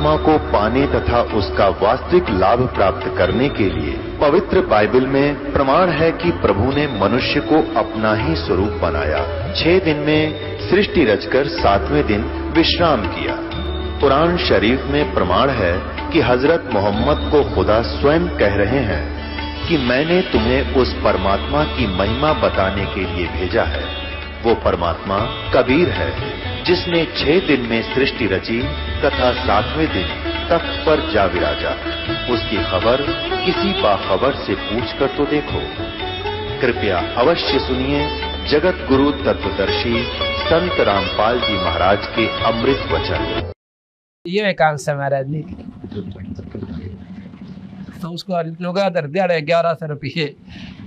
परमात्मा को पाने तथा उसका वास्तविक लाभ प्राप्त करने के लिए पवित्र बाइबल में प्रमाण है कि प्रभु ने मनुष्य को अपना ही स्वरूप बनाया। 6 दिन में सृष्टि रचकर 7वें दिन विश्राम किया। कुरान शरीफ में प्रमाण है कि हजरत मोहम्मद को खुदा स्वयं कह रहे हैं कि मैंने तुम्हें उस परमात्मा की महिमा बताने के लिए भेजा है। वो परमात्मा कबीर है जिसने 6 दिन में सृष्टि रची तथा 7वें दिन तख्त पर जा विराजा। उसकी खबर किसी बाखबर से पूछकर तो देखो। कृपया अवश्य सुनिए जगत गुरु तत्वदर्शी संत रामपाल जी महाराज के अमृत वचन। ये एकांश है महाराज जी। तो उसको लुगा दर दिया 1100 रुपये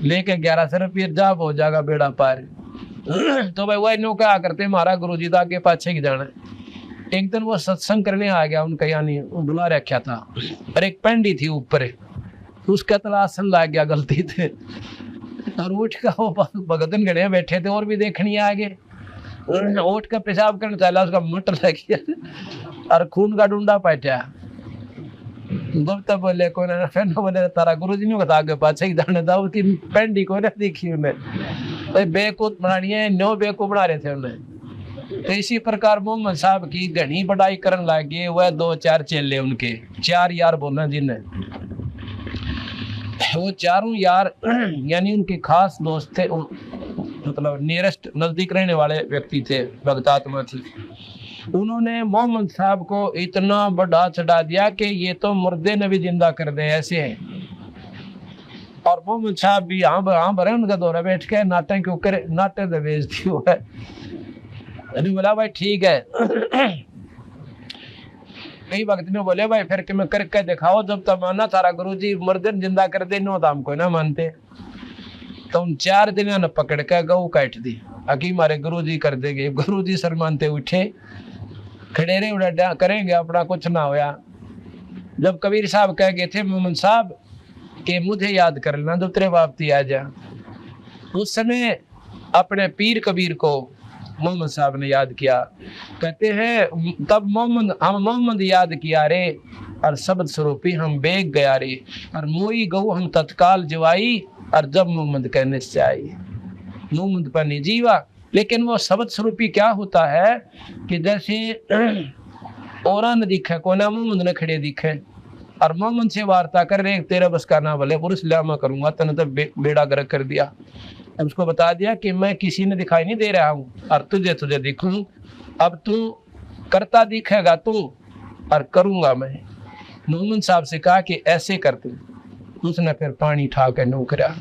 लेके 1100 रुपये जाब हो जाएगा बेड़ा पार। तो भाई वही नो क्या करते हमारा गुरु जी आगे पाछे की जाना। एक दिन वो सत्संग करने आ गया उनका, यानी बुला रखा था, और एक पंडी थी ऊपर, उसका तलाशन लग गया गलती थे, और उठ का वो भगतन गणे बैठे थे और भी देखनी आगे, उठ का पेशाब करने चला, उसका मटर लग गया और खून का डूंडा पैठा। तब बोले को फिर बोले तारा गुरु जी ने आगे पाछे ही जाने था, उसकी पेंडी को देखी उन्हें भाई बेकूफ बनानी है, नो बेकूफ बना रहे थे उन्हें। तो इसी प्रकार मोहम्मद साहब की घनी बढ़ाई करने लगे। वह 2-4 चेले उनके 4 यार बोलना जिन्हें, वो चारों यार यानी उनके खास दोस्त थे, मतलब नियरेस्ट नजदीक रहने वाले व्यक्ति थे, भगतात्मा थे। उन्होंने मोहम्मद साहब को इतना बड़ा चढ़ा दिया कि ये तो मुर्दे ने भी जिंदा कर दे ऐसे है। और मोहम्मद साहब भी हाँ भरे उनका दौरा बैठ के नाटे के ऊपर नाटे से बेचती हुआ है। बोला भाई ठीक है। कई वक्त में बोले भाई फिर कि मैं करके दिखाओ, जब तक माना तारा गुरुजी मुर्दे जिंदा कर दे नो तो हमको ना मानते। तो उन 4 दिनों ने पकड़ के गऊ काट दी, अकी मारे गुरुजी कर देंगे। गुरुजी शर्मानते उठे, खड़ेरे उड़ा करेंगे अपना कुछ ना होया। जब कबीर साहब कह गए थे मोहम्मद साहब कि मुझे याद कर लेना जब तेरे वापसी आ जा, उस समय अपने पीर कबीर को मोहम्मद साहब ने याद किया। कहते हैं तब मोहम्मद याद किया रे, और शब्द स्वरूपी हम बेग गया रे, और मोई गऊ हम तत्काल जवाई, और जब मोहम्मद कहने से आई। मोहम्मद पर नहीं जीवा, लेकिन वो शब्द स्वरूपी क्या होता है कि जैसे और न दिखे को ना मोहम्मद ने खड़े दिखे, और मोहम्मद से वार्ता कर रहे तेरा बस का ना भले पुरुष लामा करूंगा, तने तो बेड़ा गर्क कर दिया। अब उसको बता दिया कि मैं किसी ने दिखाई नहीं दे रहा हूँ, और तुझे दिखूं, अब तू करता दिखेगा तू, और करूंगा मैं। मोहम्मद साहब से कहा कि ऐसे करते। उसने फिर पानी ठा के नौकरा।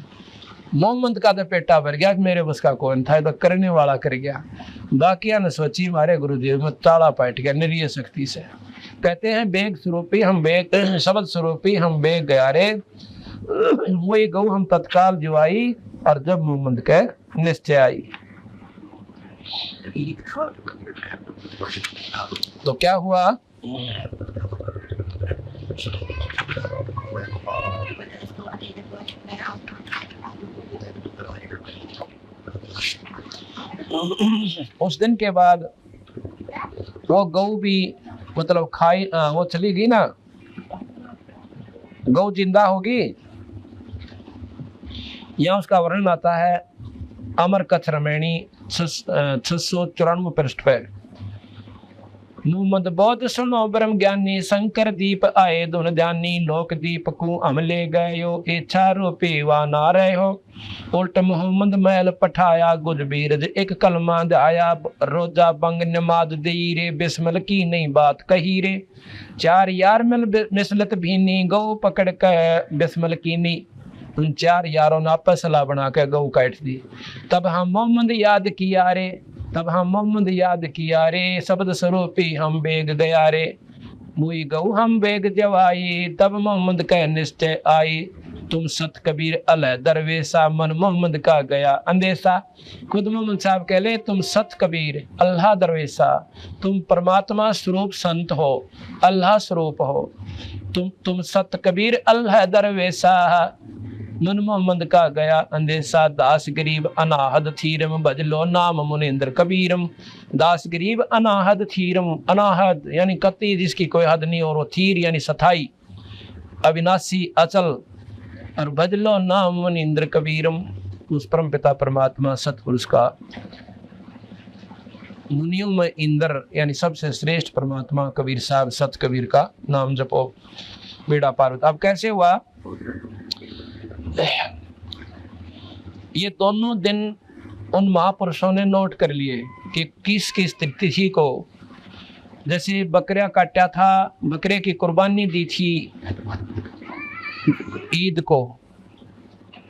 मोहम्मद का तो पेटा भर गया, मेरे बस का कौन था, तो करने वाला कर गया। बाकी ने सोची मारे गुरुदेव में ताला पाट गया निरीय शक्ति से। कहते हैं बेग स्वरूपी हम बेग, शब्द स्वरूपी हम बेग गया रे, वही गऊ हम तत्काल जुआई, और जब मोहम्मद के निश्चय आई। तो क्या हुआ, उस दिन के बाद वो गऊ भी मतलब खाई, वो चली गई ना, गऊ जिंदा होगी। यहाँ उसका वर्णन आता है अमर कथ रमैणी 694 पृष्ठ पे। मोहम्मद बौद्ध सुनो ब्रह्म ज्ञानी, शंकर दीप आए दोन ध्यानी, लोक दीप को हम ले गयो, इच्छा रूपी वा ना रहे हो। उल्ट मोहम्मद महल पठाया, गुज बीरज एक कलमा आया, रोजा बंग नमाज दी रे, बिस्मिल की नहीं बात कही रे। 4 यार मिल मिसलत भीनी, गौ पकड़ के बिस्मिल की नी। उन 4 यारों ने आपस सलाह बना के गौ काट दी। तब हम मोहम्मद याद किया रे, तब हम मोहम्मद याद किया रे, शब्द स्वरूपी हम बेग गया रे, मुई गऊ हम बेग जवाई, तब मोहम्मद का निश्चय आई। तुम सत कबीर अलह दरवेशा, मन मोहम्मद का गया अंदेशा। खुद मोहम्मद साहब कह ले तुम सत कबीर अल्लाह दरवेशा, तुम परमात्मा स्वरूप संत हो, अल्लाह स्वरूप हो। तुम सत कबीर अल्लाह दरवेशा, मन मोहम्मद का गया अंदेशा, दास गरीब अनाहद थीरम, भजलो नाम मुनिंद्र कबीरम। दास गरीब अनाहद थीरम, अनाहद यानी कति जिसकी कोई हद नहीं, और वो थीर यानी सथाई अविनाशी अचल, और भजलो नाम मुनिंद्र कबीरम, उस परम पिता परमात्मा सतपुरुष का, मुनियों में इंद्र यानी सबसे श्रेष्ठ परमात्मा कबीर साहब सत कबीर का नाम जपो बेड़ा पार होता। अब कैसे हुआ, ये दोनों दिन उन महापुरुषों ने नोट कर लिए कि किस किस तिथि को, जैसे बकरा काटा था, बकरे की कुर्बानी दी थी ईद को,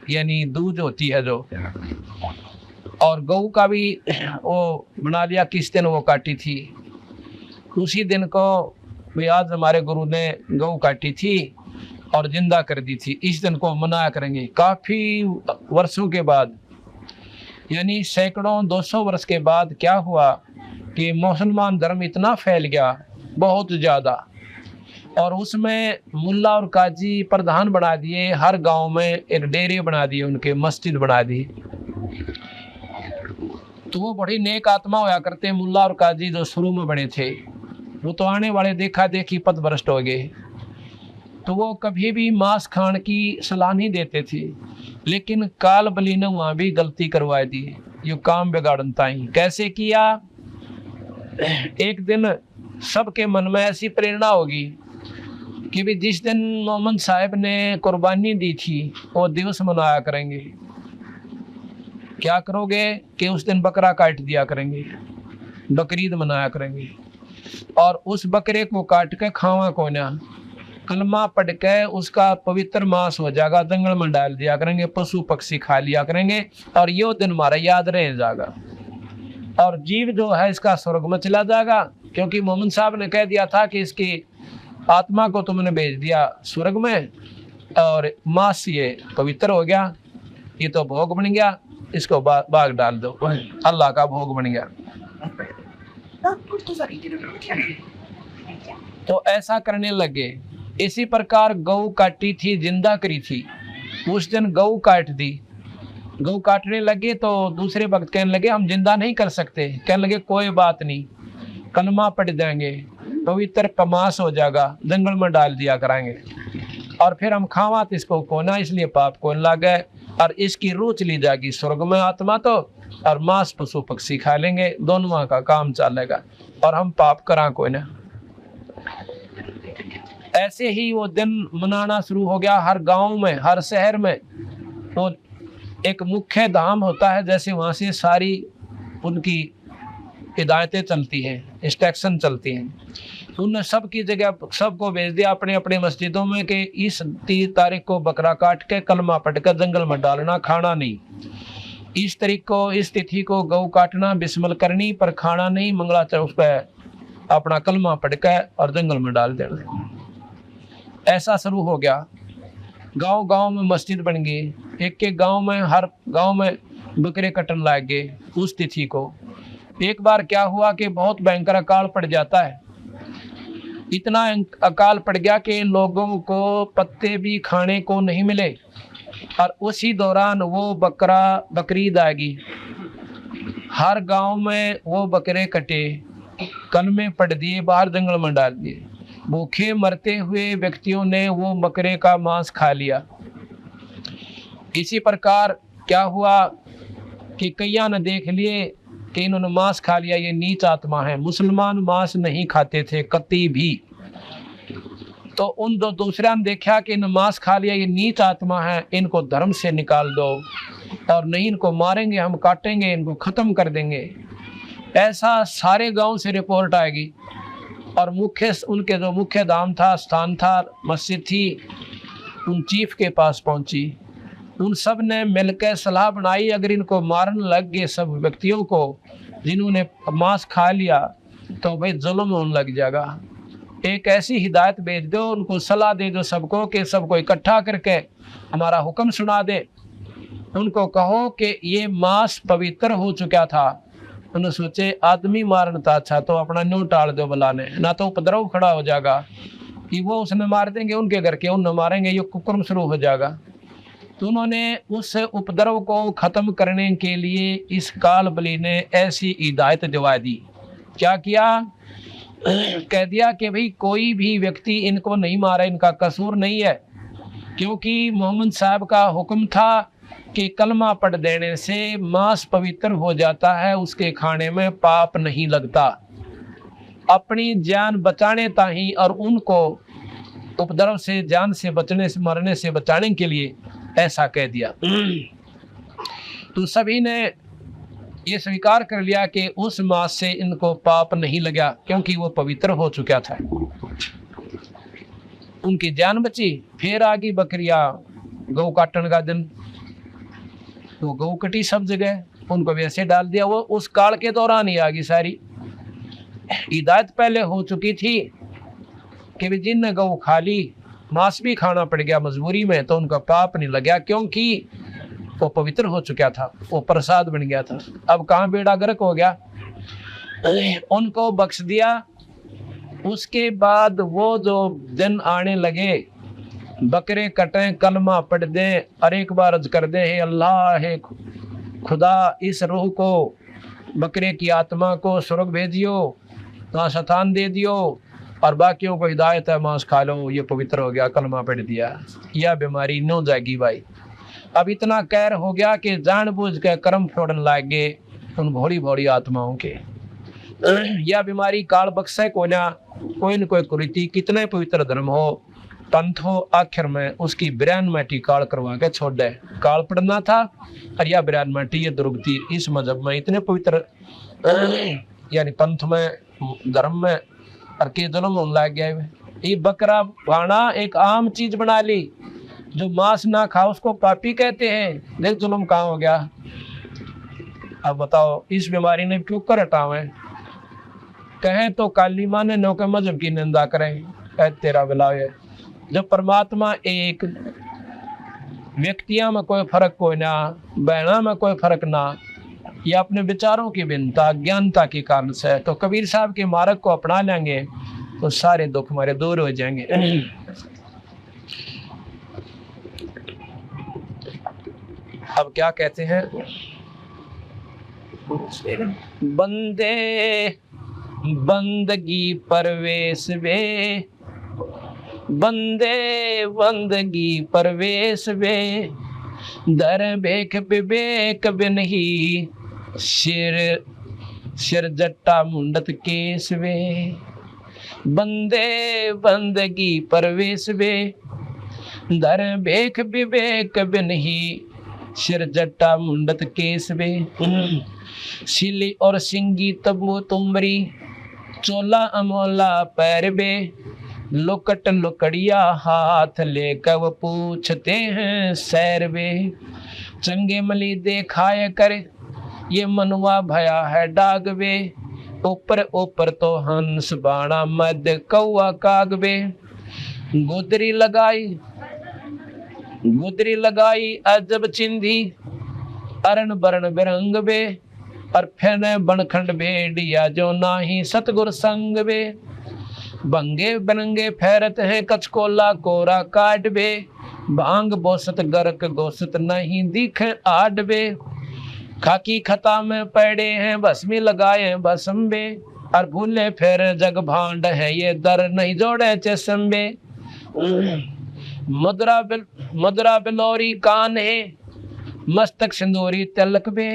यानी दूध होती है जो, और गऊ का भी वो बना लिया किस दिन वो काटी थी। उसी दिन को भी आज हमारे गुरु ने गऊ काटी थी और जिंदा कर दी थी, इस दिन को मनाया करेंगे। काफ़ी वर्षों के बाद, यानी सैकड़ों 200 वर्ष के बाद क्या हुआ कि मुसलमान धर्म इतना फैल गया बहुत ज़्यादा, और उसमें मुल्ला और काजी प्रधान बना दिए, हर गांव में एक डेरे बना दिए, उनके मस्जिद बना दी। तो वो बड़ी नेक आत्मा होया करते मुल्ला और काजी जो शुरू में बने थे, वो तो आने वाले देखा देखी पथभ्रष्ट हो गए, तो वो कभी भी मांस खान की सलाह नहीं देते थे। लेकिन काल बली ने वहाँ भी गलती करवा दी, ये काम बिगाड़न ताई। कैसे किया, एक दिन सबके मन में ऐसी प्रेरणा होगी कि भी जिस दिन मोहम्मद साहब ने कुर्बानी दी थी वो दिवस मनाया करेंगे। क्या करोगे कि उस दिन बकरा काट दिया करेंगे, बकरीद मनाया करेंगे, और उस बकरे को काट के खावा को ना, कलमा पढ़ के उसका पवित्र मांस हो जाएगा, जंगल में डाल दिया करेंगे, पशु पक्षी खा लिया करेंगे, और ये दिन हमारा याद रह जाएगा, और जीव जो है इसका स्वर्ग में चला जाएगा। क्योंकि मोहम्मद साहब ने कह दिया था कि इसकी आत्मा को तुमने भेज दिया स्वर्ग में, और मांस ये पवित्र हो गया, ये तो भोग बन गया, इसको बाग डाल दो, अल्लाह का भोग बन गया। तो ऐसा करने लगे। इसी प्रकार गऊ काटी थी, जिंदा करी थी, उस दिन गऊ काट दी। गऊ काटने लगे तो दूसरे वक्त कहने लगे हम जिंदा नहीं कर सकते। कहने लगे कोई बात नहीं, कलमा पढ़ देंगे, पवित्र मांस हो जाएगा, जंगल में डाल दिया कराएंगे, और फिर हम खावा तो इसको कोना, इसलिए पाप को लागे, और इसकी रूह चली जाएगी स्वर्ग में आत्मा तो, और मांस पशु पक्षी खा लेंगे, दोनों का काम चलेगा, और हम पाप करा कोई ना। ऐसे ही वो दिन मनाना शुरू हो गया। हर गांव में, हर शहर में वो एक मुख्य धाम होता है, जैसे वहाँ से सारी उनकी हिदायतें चलती हैं, इंस्ट्रक्शन चलती हैं। उन्होंने सबकी जगह सबको भेज दिया अपने अपने मस्जिदों में कि इस 30 तारीख को बकरा काट के कलमा पढ़ कर जंगल में डालना, खाना नहीं। इस तारीख को, इस तिथि को गऊ काटना, बिस्मिल करनी, पर खाना नहीं। मंगला चौथ पे अपना कलमा पढ़ के और जंगल में डाल देना। ऐसा शुरू हो गया। गांव गांव में मस्जिद बन गई, एक एक गांव में, हर गांव में बकरे कटन लग गए उस तिथि को। एक बार क्या हुआ कि बहुत भयंकर अकाल पड़ जाता है। इतना अकाल पड़ गया कि लोगों को पत्ते भी खाने को नहीं मिले, और उसी दौरान वो बकरीद आ गई। हर गांव में वो बकरे कटे, कलमे पढ़ दिए, बाहर जंगल में डाल दिए। भूखे मरते हुए व्यक्तियों ने वो बकरे का मांस खा लिया। इसी प्रकार क्या हुआ कि कईयां ने देख लिए कि इन्होंने मांस खा लिया, ये नीच आत्मा है। मुसलमान मांस नहीं खाते थे कति भी। तो उन दूसरा ने देखा कि इन्होंने मांस खा लिया, ये नीच आत्मा है, इनको धर्म से निकाल दो, और नहीं इनको मारेंगे, हम काटेंगे, इनको खत्म कर देंगे। ऐसा सारे गांव से रिपोर्ट आएगी, और उनके जो मुख्य धाम था, स्थान था, मस्जिद थी, उन चीफ के पास पहुंची। उन सब ने मिलकर सलाह बनाई, अगर इनको मारने लग गए सब व्यक्तियों को जिन्होंने मांस खा लिया, तो भाई जुल्म होने लग जाएगा। एक ऐसी हिदायत भेज दो, उनको सलाह दे दो सबको कि सबको इकट्ठा करके हमारा हुक्म सुना दे। उनको कहो कि ये मांस पवित्र हो चुका था। उन्होंने सोचे आदमी मारना था अच्छा, तो अपना न्यू टाल दो बुलाने, ना तो उपद्रव खड़ा हो जाएगा कि वो उसने मार देंगे, उनके घर के उन्हें मारेंगे, ये कुकर्म शुरू हो जाएगा। तो उन्होंने उस उपद्रव को खत्म करने के लिए इस काल बलि ने ऐसी हिदायत दिवा दी। क्या किया? कह दिया कि भाई कोई भी व्यक्ति इनको नहीं मारा, इनका कसूर नहीं है, क्योंकि मोहम्मद साहब का हुक्म था कि कलमा पढ़ देने से मांस पवित्र हो जाता है, उसके खाने में पाप नहीं लगता। अपनी जान बचाने ताही और उनको उपद्रव से, जान से बचने से, मरने से बचाने के लिए ऐसा कह दिया। तो सभी ने ये स्वीकार कर लिया कि उस मांस से इनको पाप नहीं लगा, क्योंकि वो पवित्र हो चुका था, उनकी जान बची। फिर आ गई बकरियां, गौ काटने का दिन, तो गौ कटी सब जगह, उनको वैसे डाल दिया। वो उस काल के दौरान ही आ गई सारी हिदायत। पहले हो चुकी थी कि जिनने गौ खा ली, मांस भी खाना पड़ गया मजबूरी में, तो उनका पाप नहीं लगा, क्योंकि वो पवित्र हो चुका था, वो प्रसाद बन गया था। अब कहाँ बेड़ा गर्क हो गया, उनको बख्श दिया। उसके बाद वो जो दिन आने लगे, बकरे कटें, कलमा पढ़ दें और एक बार अर्ज कर दे, हे अल्लाह, हे खुदा, इस रूह को, बकरे की आत्मा को स्वर्ग भेजियो, वहाँ शतान दे दियो, और बाकियों को हिदायत है, मांस खा लो, ये पवित्र हो गया, कलमा पढ़ दिया, यह बीमारी न जाएगी भाई। अब इतना कहर हो गया कि जानबूझ के कर्म फोड़न लग गए उन भोली भोली आत्माओं के। यह बीमारी काल बख्शे को ना, कोई न कोई कुरीति, कितने पवित्र धर्म हो, पंथ हो, आखिर में उसकी बिरान माटी काल करवा के छोड़ दे। काल पढ़ना था और यह बिरान माटी, ये दुर्गति इस मजहब में इतने पवित्र, यानी पंथ में, धर्म में, और के जुल्म लग गया। ये बकरा भाना एक आम चीज बना ली, जो मांस ना खा उसको पापी कहते हैं। देख जुल्म कहाँ हो गया। अब बताओ, इस बीमारी ने क्यों कर हटावे? कहें तो काली माँ ने नौके मजहब की निंदा करें, कह तेरा विलाय। जब परमात्मा एक, व्यक्तियों में कोई फर्क कोई ना, बहना में कोई फर्क ना, या अपने विचारों की भिन्नता, ज्ञानता के कारण से, तो कबीर साहब के मार्ग को अपना लेंगे तो सारे दुख हमारे दूर हो जाएंगे। अब क्या कहते हैं, बंदे बंदगी परवेश वे, बंदे बंदगी परवेश वे, दर बेख विवेक बिनही, सिर जट्टा मुंडत केस वे। बंदे बंदगी परवेश वे, दर बेख विवेक बिनही, सिर जट्टा मुंडत केस वे। सिली और सिंगी तबू तुमरी, चोला अमोला पैर बे, लुकट लुकड़िया हाथ लेकर वो पूछते हैं सैर वे। चंगे मली देखाए कर ये मनवा भया है डाग वे, ऊपर ऊपर तो हंस बाणा मद कौआ काग वे। गुदरी लगाई अजब चिंधी, अरण बरण बिरंग बे, और फेने बनखंड भेड़िया जो नाही सतगुर संग बे। बंगे बनंगे फेरत है कचकोला कोरा काट बे, भांग बोसत गरक गोसत नहीं दिखे आड बे। खाकी खता में पड़े हैं भस्मी लगाए भस्म बे, और भूले फिर जग भांड है ये दर नहीं जोड़े चेसम बे। मदरा बिलोरी कान है मस्तक सिंदूरी तिलक बे,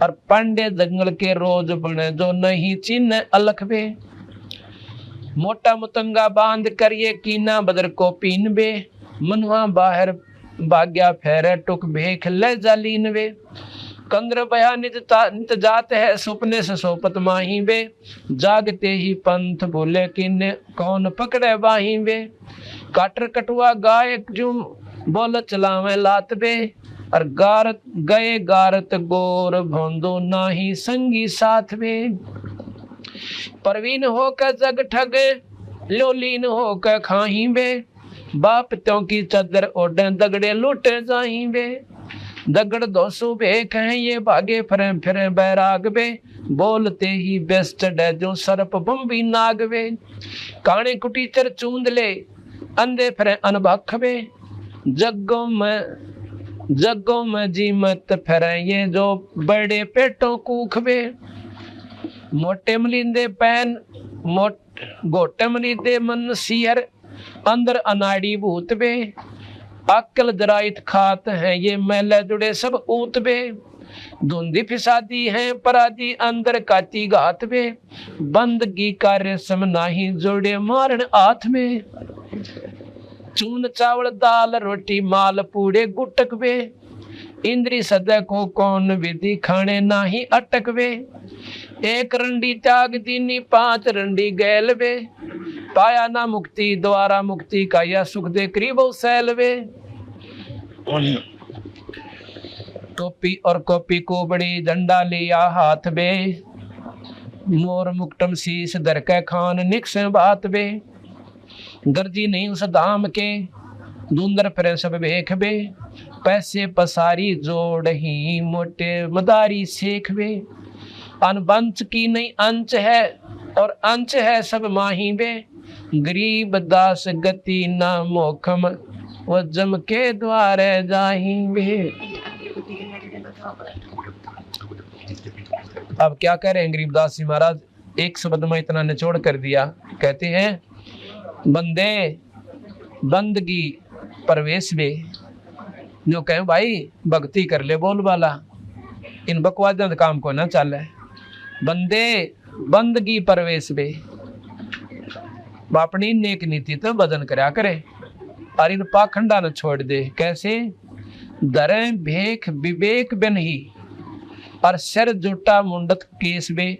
और पांडे जंगल के रोज बने जो नहीं चिन्ह अलख बे। मोटा मुतंगा बांध कर ये कीना बदर को पीन बे, मनुआ बाहर भाग्या फेरे टुक भेख ले जालीन बे। कंद्र बया नित जात है सुपने से सोपत माही बे, जागते ही पंथ बोले किन्ने कौन पकड़े बाही बे। काटर कटुआ गाय जुम बोल चलावे लात बे, और गारत गए गारत गोर भोंदो नाही संगी साथ में। परवीन होकर जग ठग लोलीन होकर खाही बे, बाप त्यों की चदर ओढ़े दगड़े लुटे जाही बे। दगड़ दोसो बेख हैं ये भागे फिरे फिरे बैराग बे, बोलते ही बेस चढ़े जो सर्प बम्बी नाग बे। काने कुटीचर चूंद ले अंधे फिरे अनभख बे, जग्गों में जगों में जी मत फिरे ये जो बड़े पेटों कूखबे, मोटे मलिंदे पैन गोटे मलिंदे मन सियर, अंदर अनाड़ी भूतबे, अक्ल दराइत खात है ये मैले जुड़े सब ऊतबे, धुंधी फिसादी है परादी अंदर काती घात बे, बंदगी कार्य सम नाही जोड़े मारन हाथ में, चून चावल दाल रोटी माल पूड़े गुटक बे, इंद्री सदै को कौन विधि खाने नाही अटक बे, एक रंडी त्याग दीनी 5 रंडी गैल बे, पाया ना मुक्ति द्वारा मुक्ति का यह सुख दे करीबो सैल बे। टोपी और कॉपी को बड़ी डंडा लिया हाथ बे, मोर मुक्तम शीश दर के खान निक्स बात बे, गर्जी नहीं उस धाम के धुंधर फिर सब भेख बे, पैसे पसारी जोड़ ही मोटे मदारी सेख बे, अनबंच की नहीं अंच है और अंच है सब माही बे, गरीब दास गति ना मोखम वो जम के द्वारे जाही बे। अब क्या कह रहे हैं गरीबदास जी महाराज, एक शब्द में इतना निचोड़ कर दिया। कहते हैं बंदे बंदगी परवेश बे, जो कहे भाई भक्ति कर ले बोल वाला, इन बकवाद काम को ना चल है। बंदे बंदगी परवेश बे, अपनी नेक नीति तो बदन करया करे और इन पाखंडा न छोड़ दे। कैसे? दरे भेख विवेक बिन ही, और सिर जुटा मुंडत केस बे,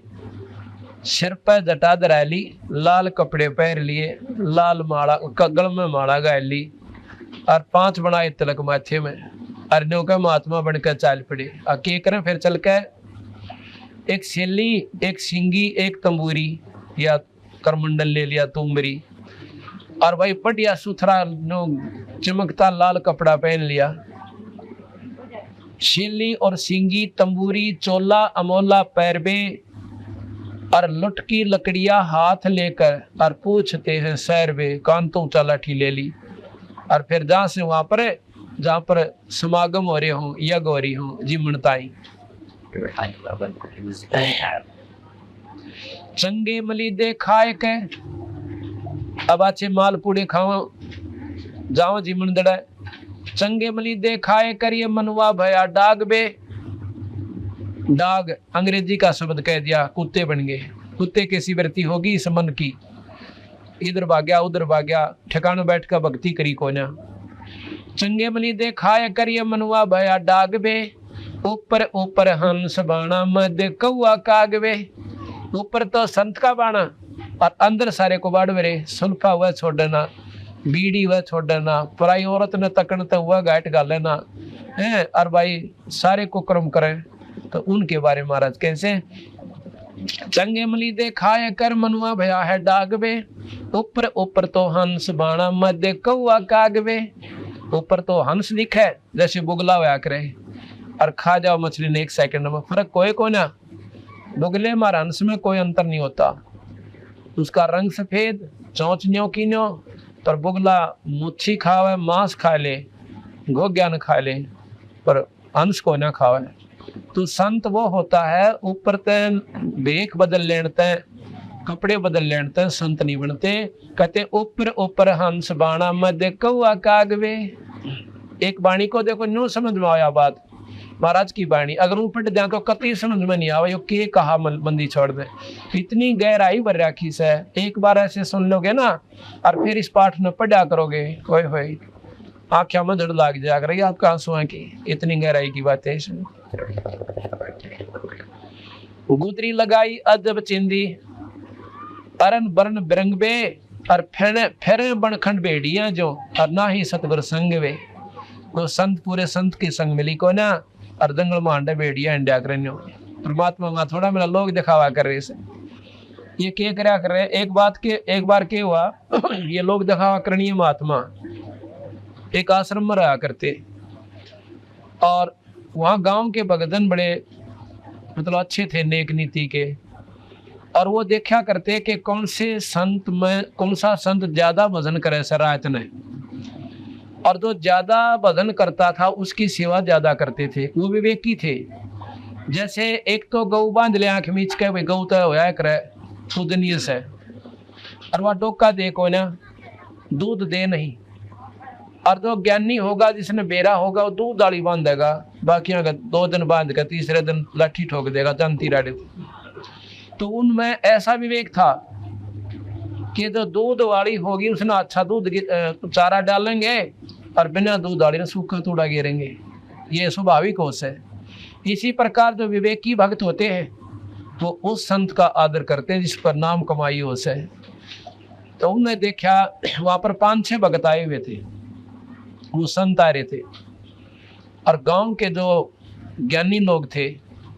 सिर पर जटा दराली, लाल कपड़े पहन लिए, लाल माला गल में माला गाय ली, और 5 बनाए तिलक माथे में, और नो का महात्मा बनकर चाल पड़े। और के करें फिर चल के एक शेली, एक सिंगी, एक तंबूरी या करमंडल ले लिया तुमरी, और भाई पटिया सुथरा नो चमकता लाल कपड़ा पहन लिया। शेली और सिंगी, तंबूरी, चोला अमोला पैरबे, और लुटकी लकड़ियां हाथ लेकर और पूछते हैं सैरबे, कांतों चा लाठी ले ली। और फिर जहाँ से वहां पर जहाँ पर समागम हो रहे हों, यज्ञ हो रही हों, जीवनताई चंगे मली दे खाए के, अब अच्छे माल पूड़े खाओ जाओ जीवन दड़ा, चंगे मली दे खाए करिए मनवा भया डाग बे। डाग अंग्रेजी का शब्द कह दिया, कुत्ते बन गए। कुत्ते कैसी वृत्ति होगी इस मन की, इधर भाग्या उधर भाग्या, ठिकाने बैठ कर भक्ति करी को ना। चंगे मली दे खाए करिए मनवा भया डाग बे, ऊपर ऊपर हंस बाणा मध्य कौआ कागवे। ऊपर तो संत का बाणा और अंदर सारे को बाड़वे, सुल्फा हुआ छोड़ना, बीड़ी हुआ छोड़ना, पराई औरत ने तकन तो हुआ गाइट गा लेना है, और भाई सारे को कर्म करें। तो उनके बारे में महाराज कैसे? चंगे मली दे खाए कर मनुआ भया है डागवे, ऊपर ऊपर तो हंस बाणा मध्य कौआ कागवे। ऊपर तो हंस लिखा है जैसे बुगला हुआ करे, और खा जाओ मछली ने 1 सेकंड में, फर्क कोई को ना। बुगले मार हंस में कोई अंतर नहीं होता, उसका रंग सफेद, चोंच न्यो की न्यो, पर बुगला मुच्छी खावे, मांस खा ले, गोज्ञान खा ले, पर हंस को ना खावे। तो संत वो होता है ऊपर ते भेख बदल लेते, कपड़े बदल लेते, संत नहीं बनते। कहते ऊपर ऊपर हंस बाणा मध्य कौआ कागवे। एक बाणी को देखो न्यू समझ में आया बात, महाराज की बाणी अगर ऊपर दे तो कतई समझ में नहीं आवा, यो के कहा बंदी छोड़ दे। इतनी गहराई भर राखी से, एक बार ऐसे सुन लोगे ना और फिर इस पाठ में पढ़ा करोगे, होए होए आँखें में धड़ लाग जाया करेगी आपका आंसुओं की, इतनी गहराई की बात है इसमें। गुदरी लगाई अजब चिंदी, अरन बरन बिरंग बे, और फेरे बनखंड बेड़िया जो, और ना ही सतगुर संग वे। को संत पूरे संत के संग मिली को ना, और जंगल में अंडा बेड़िया इंडिया करन्यो। परमात्मा वहां थोड़ा मेरा लोग दिखावा कर रहे से, ये क्या करया कर रहे। एक बार के हुआ ये लोग दिखावा करनी महात्मा एक आश्रम में रहा करते, और वहाँ गांव के भगतन बड़े मतलब अच्छे थे, नेक नीति के, और वो देखा करते कि कौन से संत में कौन सा संत ज्यादा भजन करे सरायत ने। और जो ज्यादा भजन करता था उसकी सेवा ज्यादा करते थे, वो विवेकी थे। जैसे एक तो गऊ बांध ले आंख मीच के, भाई गऊ तो होया करे पूजनीय से, और वह डोका दे को ना दूध दे नहीं। और जो ज्ञानी होगा जिसने बेरा होगा वो दूध डाली बांधेगा, बाकी अगर 2 दिन बांध कर तीसरे दिन लाठी ठोक देगा जानती राडे। तो उनमें ऐसा विवेक था कि जो दूध वाली होगी उसने अच्छा दूध चारा डालेंगे और बिना दूध वाली ने सूखा तूड़ा गिरेंगे, ये स्वाभाविक होश है। इसी प्रकार जो विवेकी भक्त होते हैं वो उस संत का आदर करते हैं जिस पर नाम कमाई होश है। तो उन्होंने देखा वहां पर 5-6 भक्त आए हुए थे, वो संत आ रहे थे, और गांव के जो ज्ञानी लोग थे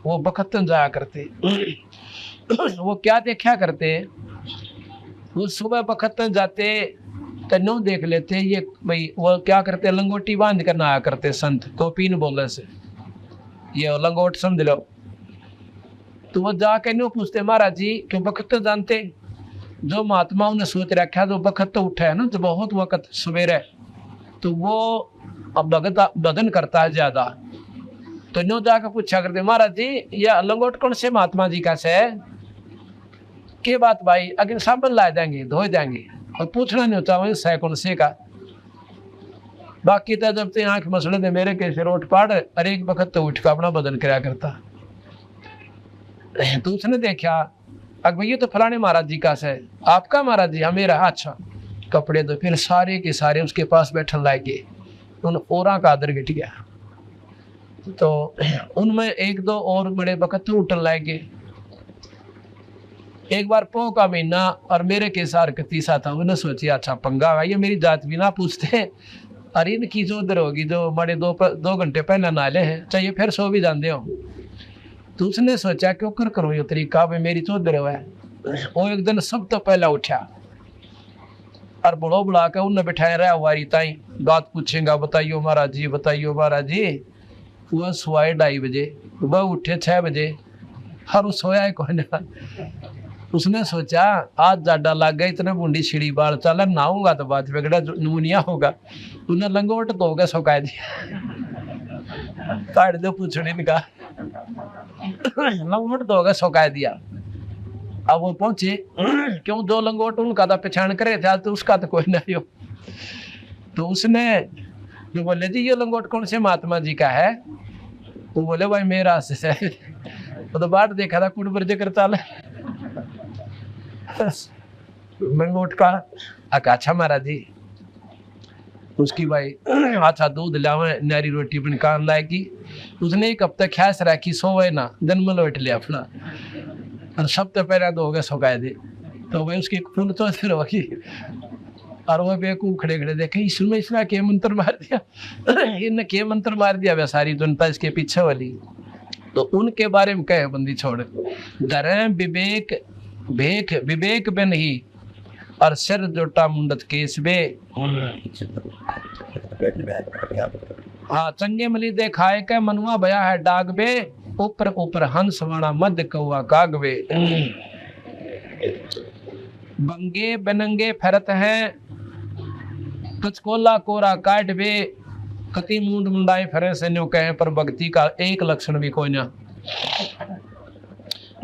वो बखतन जाया करते। वो क्या देखा करते, वो सुबह बखतन जाते तो नो देख लेते ये भाई वो क्या करते, लंगोटी बांध कर आया करते संत को, पीन बोलने से ये लंगोट समझ लो। तो वो जाके नो पूछते महाराज जी क्यों बखत जानते, जो महात्माओं ने सोच रखा जो बखत तो उठा है ना, जो बहुत वक्त सवेरे तो वो अब भजन करता है ज्यादा। तो नो जाकर पूछा करते महाराज जी यह लंगोट कौन से महात्मा जी का से के बात भाई, अगर साबुन ला देंगे धो देंगे, और पूछना नहीं होता वही सै कौन से का। बाकी तो जब ते आंख मसले दे मेरे कैसे रोट पाड़, और एक वक्त तो उठ कर अपना भजन कराया करता। तो उसने देखा अगर भैया तो फलाने महाराज जी का से, आपका महाराज जी? हाँ मेरा। अच्छा कपड़े तो फिर सारे के सारे उसके पास बैठन लागे, उन औरा का आदर घट गया। तो उनमें 1-2 और बड़े वक्त उठन लागे। एक बार पो का महीना और मेरे के सार तीसा था, उन्हें सोची अच्छा पंगा भाई ये मेरी जात भी ना पूछते, अरे इनकी जो उधर होगी जो बड़े 2 घंटे पहले नाले हैं, चाहिए फिर सो भी जानते हो। तो उसने सोचा क्यों कर करो ये तरीका भाई मेरी चौधर है। वो एक दिन सब तो पहला उठा और बुढ़ो बुला के उन्हें बिठाया रहा वारी ताई, बात पूछेगा बताइयो महाराज जी बताइयो महाराज जी। वह सोए 2:30 बजे, वह उठे 6 बजे, हर सोया है कोई ना। उसने सोचा आज जाडा लग गया, इतने बूंदी छिड़ी बाल चल नहाऊंगा तो बात बिगड़ा नमूनिया होगा। उन्हें लंगोट धो के सुखा दिया, काट दो पूछने का, लंगोट धो के सुखा दिया। अब वो पहुंचे क्यों दो लंगोट उनका तो पहचान करे थे, तो उसका तो कोई नहीं हो। तो उसने जो बोले जी ये लंगोट कौन से महात्मा जी का है? वो बोले भाई मेरा से। वो तो बाट देखा था कुट पर जिक्र चाल लंगोट का। अच्छा महाराज जी उसकी भाई अच्छा दूध लावे नारी रोटी बन कान लाएगी। उसने एक हफ्ता ख्यास रखी सोवे ना, जन्म लौट लिया अपना, और सब तो पहले तो हो गए सौगाए दे। तो भाई उसकी फूल तो फिर होगी, और वो बेवकूफ खड़े खड़े देखे इसमें इसने के मंत्र मार दिया, इनने के मंत्र मार दिया वे सारी जनता इसके पीछे वाली। तो उनके बारे में कहे बंदी छोड़ डरे विवेक भेख विवेक बे नहीं, और सिर जोटा मुंडत केस बे। हाँ चंगे मली देखाए के मनुआ भया है डाग बे, ऊपर ऊपर हंस वाणा मद कौआ काग बे। बंगे बनंगे फरत हैं कचकोला कोरा काट बे, कति मुंड मुंडाए फरे से न्यू कहे, पर भक्ति का एक लक्षण भी कोई ना।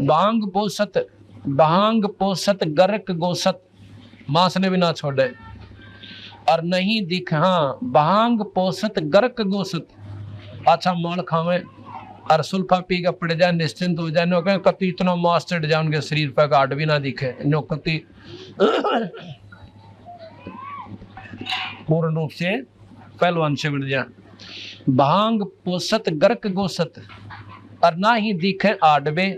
भांग पोसत गर्क गोसत, मांस ने भी ना छोड़े और नहीं दिख। हाँ भांग पोसत गर्क गोसत, अच्छा माल खावे और सुल्फा पी के पड़ जाए निश्चिंत हो जाए, नो कहे कति इतना मांस चढ़ जाए उनके शरीर पर गाढ़ भी ना दिखे, नो कति पूर्ण रूप से पहलवान से बढ़ जाए। भांग पोसत गर्क गोसत और ना ही दिखे आडबे,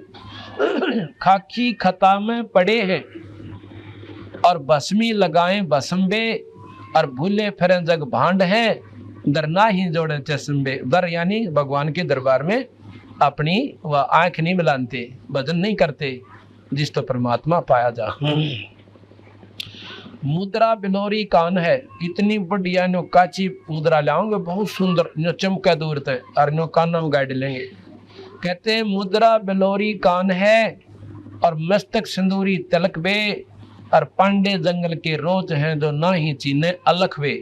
खाकी खता में पड़े हैं और भस्मी लगाए भस्मबे, और भूले फिर जग भांड है दर ना ही जोड़े चश्मे। दर यानी भगवान के दरबार में अपनी वह आंख नहीं मिलाते, भजन नहीं करते जिस तो परमात्मा पाया जा। मुद्रा बिलोरी कान है, इतनी बढ़िया नो काची मुद्रा लाओगे बहुत सुंदर, नो चमका दूर तक और नो कानों में गाड़ लेंगे। कहते हैं मुद्रा बिलोरी कान है और मस्तक सिंदूरी तिलक बे, और पांडे जंगल के रोज हैं जो ना ही चीने अलख वे।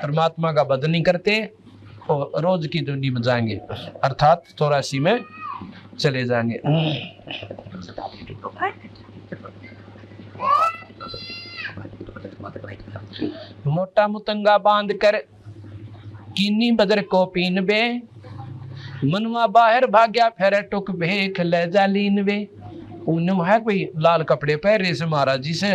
परमात्मा का भजन नहीं करते और रोज की दुनिया में जाएंगे, अर्थात 84 में चले जाएंगे। मोटा मुतंगा बांध कर कीनी बदर को पीन बे, मनवा बाहर भाग्या फेरे टुक भेख ले जालीन वे। उन्हें है कोई लाल कपड़े पहरे से महाराज जी से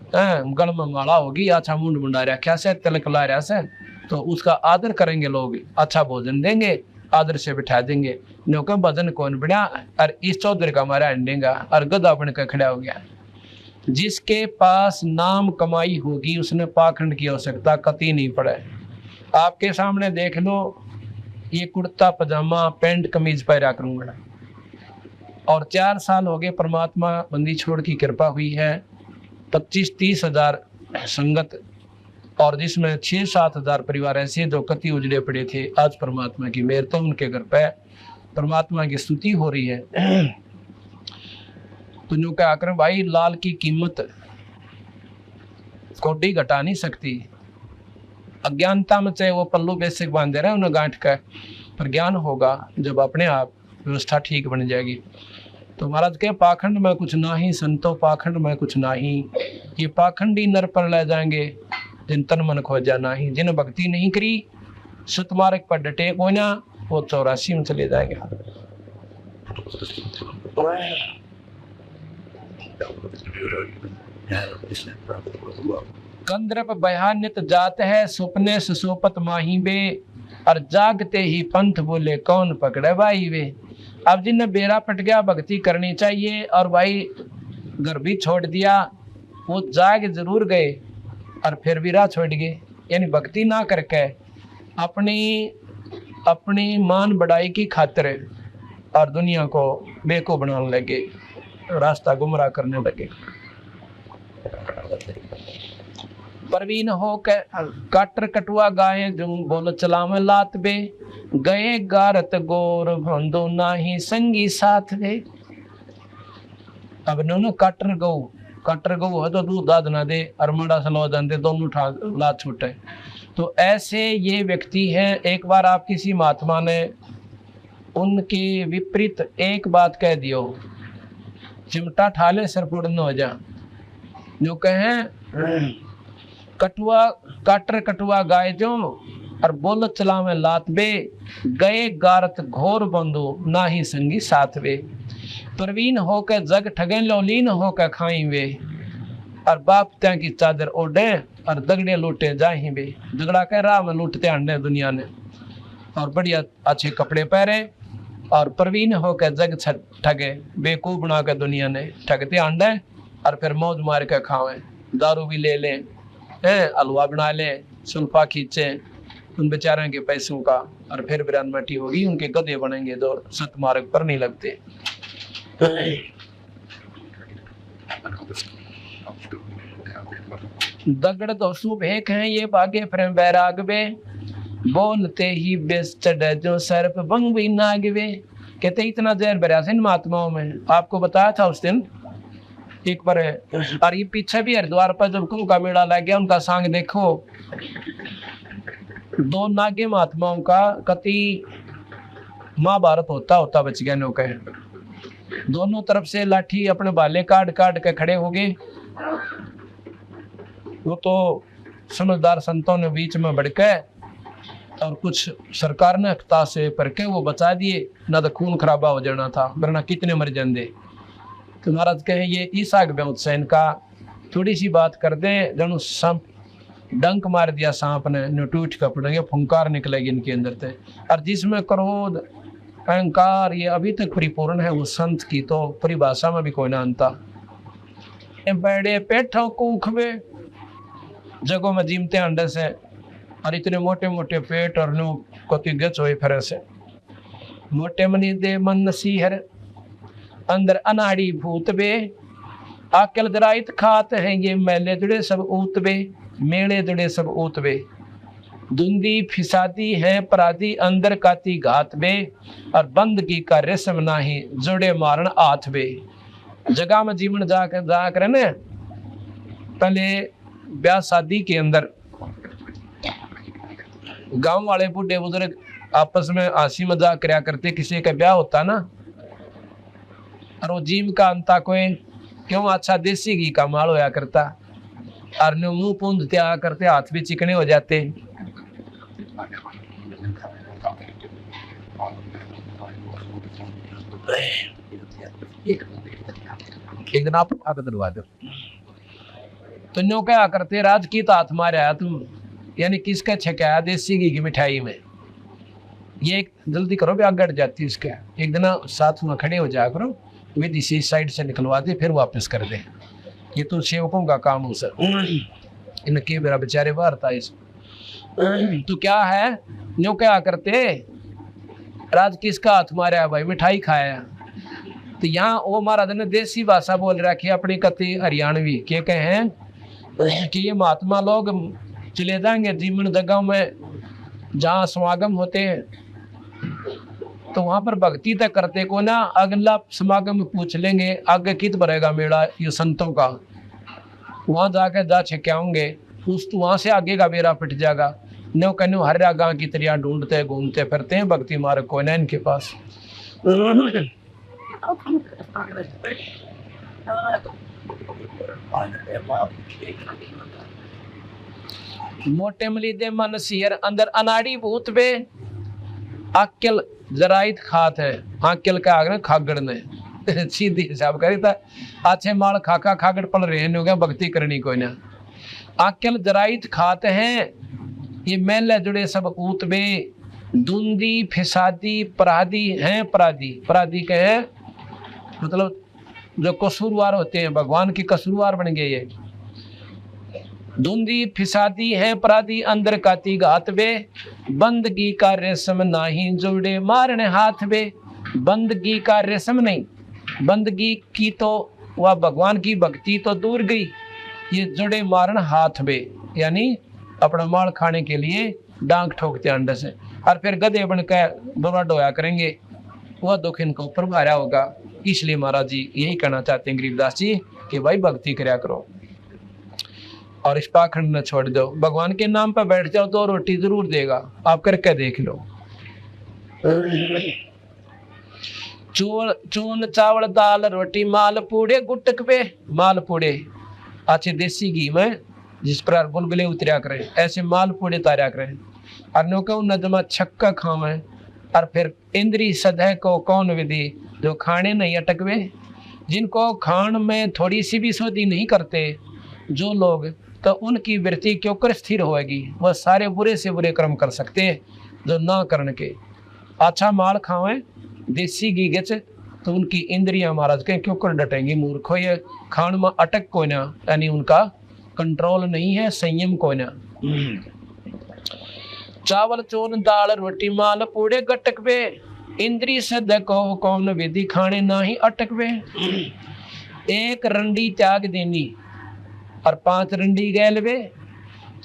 गल में माला होगी, अच्छा मुंड मुंडा रखा से, तिलक ला रहा से, तो उसका आदर करेंगे लोग, अच्छा भोजन देंगे, आदर से बिठा देंगे। न्यों भजन कौन बढ़िया और इस चौधरी का हमारा अंडेगा और गदा बन कर खड़ा हो गया। जिसके पास नाम कमाई होगी उसने पाखंड की आवश्यकता कतई नहीं पड़े। आपके सामने देख लो, ये कुर्ता पजामा पैंट कमीज पहरा करूंगा और 4 साल हो गए परमात्मा बंदी छोड़ की कृपा हुई है। 25-30 हजार संगत और जिसमें 6-7 हजार परिवार ऐसे जो कति उजड़े पड़े थे, आज परमात्मा की मेहर तो उनके घर पे परमात्मा की स्तुति हो रही है। तो जो क्या कर भाई, लाल की कीमत कोडी घटा नहीं सकती। अज्ञानता में चाहे वो पल्लू बेसिक बांधे रहे उन्हें गांठ का, पर ज्ञान होगा जब अपने आप व्यवस्था ठीक बन जाएगी। तो महाराज के पाखंड में कुछ ना ही, संतो पाखंड में कुछ ना ही। ये पाखंडी नर पर ले जाएंगे जिन तन मन खोजा नहीं, जिन भक्ति नहीं करी सतमार्ग पर डटे को ना, वो 84 में चले जाएंगे। कंद्रप बयानित जात है सुपने से सोपत माही बे, और जागते ही पंथ बोले कौन पकड़े भाई वे। अब जिन्हें बेरा पट गया भक्ति करनी चाहिए और भाई घर भी छोड़ दिया, वो जाग जरूर गए और फिर भी राह छोड़ गए, यानी भक्ति ना करके अपनी मान बढ़ाई की खातिर और दुनिया को बेको बनाने लगे, रास्ता गुमराह करने लगे। परवीन हो के काटर कटुआ गाये जो बोल चलावे लात बे, गए गारत गोर भंदो नाही संगी साथ वे। अब नो काटर गऊ है तो दूध दाद ना दे और मड़ा सलो दे, दोनों लात छूटे। तो ऐसे ये व्यक्ति है। एक बार आप किसी महात्मा ने उनके विपरीत एक बात कह दियो, चिमटा ठाले सर पुड़न हो जा। जो कहें कटुआ गाय जो और बोल चलावे लात बे, गए गारत घोर बंधु ना ही संगी साथ वे। प्रवीण होकर जग ठगे लोलीन होकर खाई वे, और बाप त्या की चादर ओढ़े और दगड़े लूटे जाही वे। झगड़ा कह रहा में लूटते अंडे दुनिया ने, और बढ़िया अच्छे कपड़े पहरे और प्रवीण होकर जग ठगे, बेवकूफ बना कर दुनिया ने ठगते अंडे और फिर मौज मार कर खावे, दारू भी ले लें, हलवा बना लें, सुल्फा खींचे उन बेचारों के पैसों का, और फिर बिरान मटी होगी, उनके गधे बनेंगे जो सतमार्ग पर नहीं लगते। दगड़ तो शुभ एक है ये भागे फिर बैराग बे, बोलते ही बेस चढ़े जो सर पे बंग भी नाग वे। कहते इतना जहर भरा इन महात्माओं में। आपको बताया था उस दिन एक बार, और ये पीछे भी हरिद्वार पर जब कुंभ का मेला लग गया, उनका सांग देखो, 2 नागे महात्माओं का कति महाभारत होता बच गया नो कहे। दोनों तरफ से लाठी अपने बाले काट के खड़े हो गए। वो तो समझदार संतों ने बीच में बढ़ के और कुछ सरकार ने हकता से करके वो बचा दिए, ना तो खून खराबा हो जाना था, वरना कितने मर जाते। तो महाराज कहे ये ईसाक बेउत्सैन का थोड़ी सी बात कर दे, जनु सांप डंक मार दिया सांप ने, टूट कर पड़ेंगे, फुंकार निकलेगी इनके अंदर से। और जिसमें क्रोध अहंकार ये अभी तक परिपूर्ण है, उस संत की तो परिभाषा में भी कोई ना अंता। बड़े पेठों कूखवे जगहों में जीमते अंडे से, और इतने मोटे मोटे पेट और नो कोती गच हुए फिर से। मोटे मनी दे मन नसीहर अंदर अनाड़ी भूत बे, आकल दराइत खात है ये मैले जुड़े सब ऊत बे, मेले जुड़े सब ऊत बे। धुंधी फिसादी है पराधी अंदर काती घात बे, और बंद की का रेशम नाही जुड़े मारण आथ बे। जगह में जीवन जाकर ने पहले ब्याह शादी के अंदर गांव वाले बूढ़े बुजुर्ग आपस में हंसी मजाक करया करते, किसी का ब्याह होता ना और वो जीम का अंता कोई क्यों अच्छा देसी घी का माल होया करता और मुंह पूंजते आ करते, हाथ भी चिकने हो जाते। एक दिन आप आकर दिलवा दो तो न्यों क्या करते, राज की तो हाथ मारे आया तुम, यानी किसका छकाया देसी घी की मिठाई में, ये जल्दी करो भी आग गट जाती है इसका। एक दिन साथ में खड़े हो जाया करो, वे इसी साइड से निकलवा दे फिर वापस कर दे, ये तो सेवकों का काम हो सर, इनके मेरा बेचारे बाहर था इस। तो क्या है न्यों क्या करते, राज किसका हाथ मारा है भाई, मिठाई खाया। तो यहाँ वो महाराज ने देसी भाषा बोल रखी अपनी कति हरियाणवी, क्या कहें कि ये महात्मा लोग चले जाएंगे जीवन जगह में जहाँ समागम होते हैं, तो वहां पर भक्ति तक करते को ना, अगला समागम पूछ लेंगे आगे कित भरेगा मेला ये संतों का, वहां जाके जा छक्याओंगे उस तो वहां से आगे का बेरा पिट जाएगा। नो कन्यू हर गांव की तरह ढूंढते घूमते फिरते हैं, भक्ति मार्ग को ना इनके पास। मोटे मली दे मन सियर अंदर अनाड़ी भूत बे, अक्ल जराइत खात है, अक्ल का आगे खागड़ ने सीधी हिसाब करी था, अच्छे माल खाका खागड़ पड़ रहे हैं, गया भक्ति करनी कोई ना। अक्ल जराइत खात है, ये मेले जुड़े सब ऊत बे, धुंधी फिसादी पराधी हैं, पराधी के हैं मतलब जो कसूरवार होते हैं, भगवान की कसूरवार बन गए ये। धुंधी फिसादी है पराधी अंदर काती घात बे, बंदगी का रेशम नाही जुड़े मारने हाथ बे। बंदगी का रेशम नहीं, बंदगी की तो वह भगवान की भक्ति तो दूर गई, ये जुड़े मारन हाथ बे, यानी अपना माल खाने के लिए डांग ठोकते अंडे से और फिर गधे बनकर डोरा डोया करेंगे, वह दुख इनको ऊपर भारा होगा। इसलिए महाराज जी यही कहना चाहते हैं गरीबदास जी कि भाई भक्ति करया करो और इस पाखंड न छोड़ दो, भगवान के नाम पर बैठ जाओ तो रोटी जरूर देगा, आप करके देख लो। चून चावल दाल रोटी माल पूड़े गुटक पे, माल पूड़े अच्छे देसी घी में जिस प्रकार बुलबुले उतरिया करें ऐसे माल पूड़े तारिया करें, और नो नजमा छक्का खावे और फिर इंद्री सदह को कौन विधि, जो खाने नहीं अटकवे, जिनको खान में थोड़ी सी भी सोधी नहीं करते जो लोग, तो उनकी वृत्ति क्यों कर स्थिर होएगी, वह सारे बुरे से बुरे कर्म कर सकते हैं जो ना करने के। अच्छा माल खावें देसी घी गच तो उनकी इंद्रियां महाराज के क्यों कर डटेंगी, मूर्खो ये खान में अटक कोई ना, यानी उनका कंट्रोल नहीं है, संयम कोई ना। चावल चून दाल रोटी माल पूड़े गटक बे, इंद्री सद को कौन विधि खाने ना ही अटक बे। एक रंडी त्याग देनी और 5 रंडी गैल बे,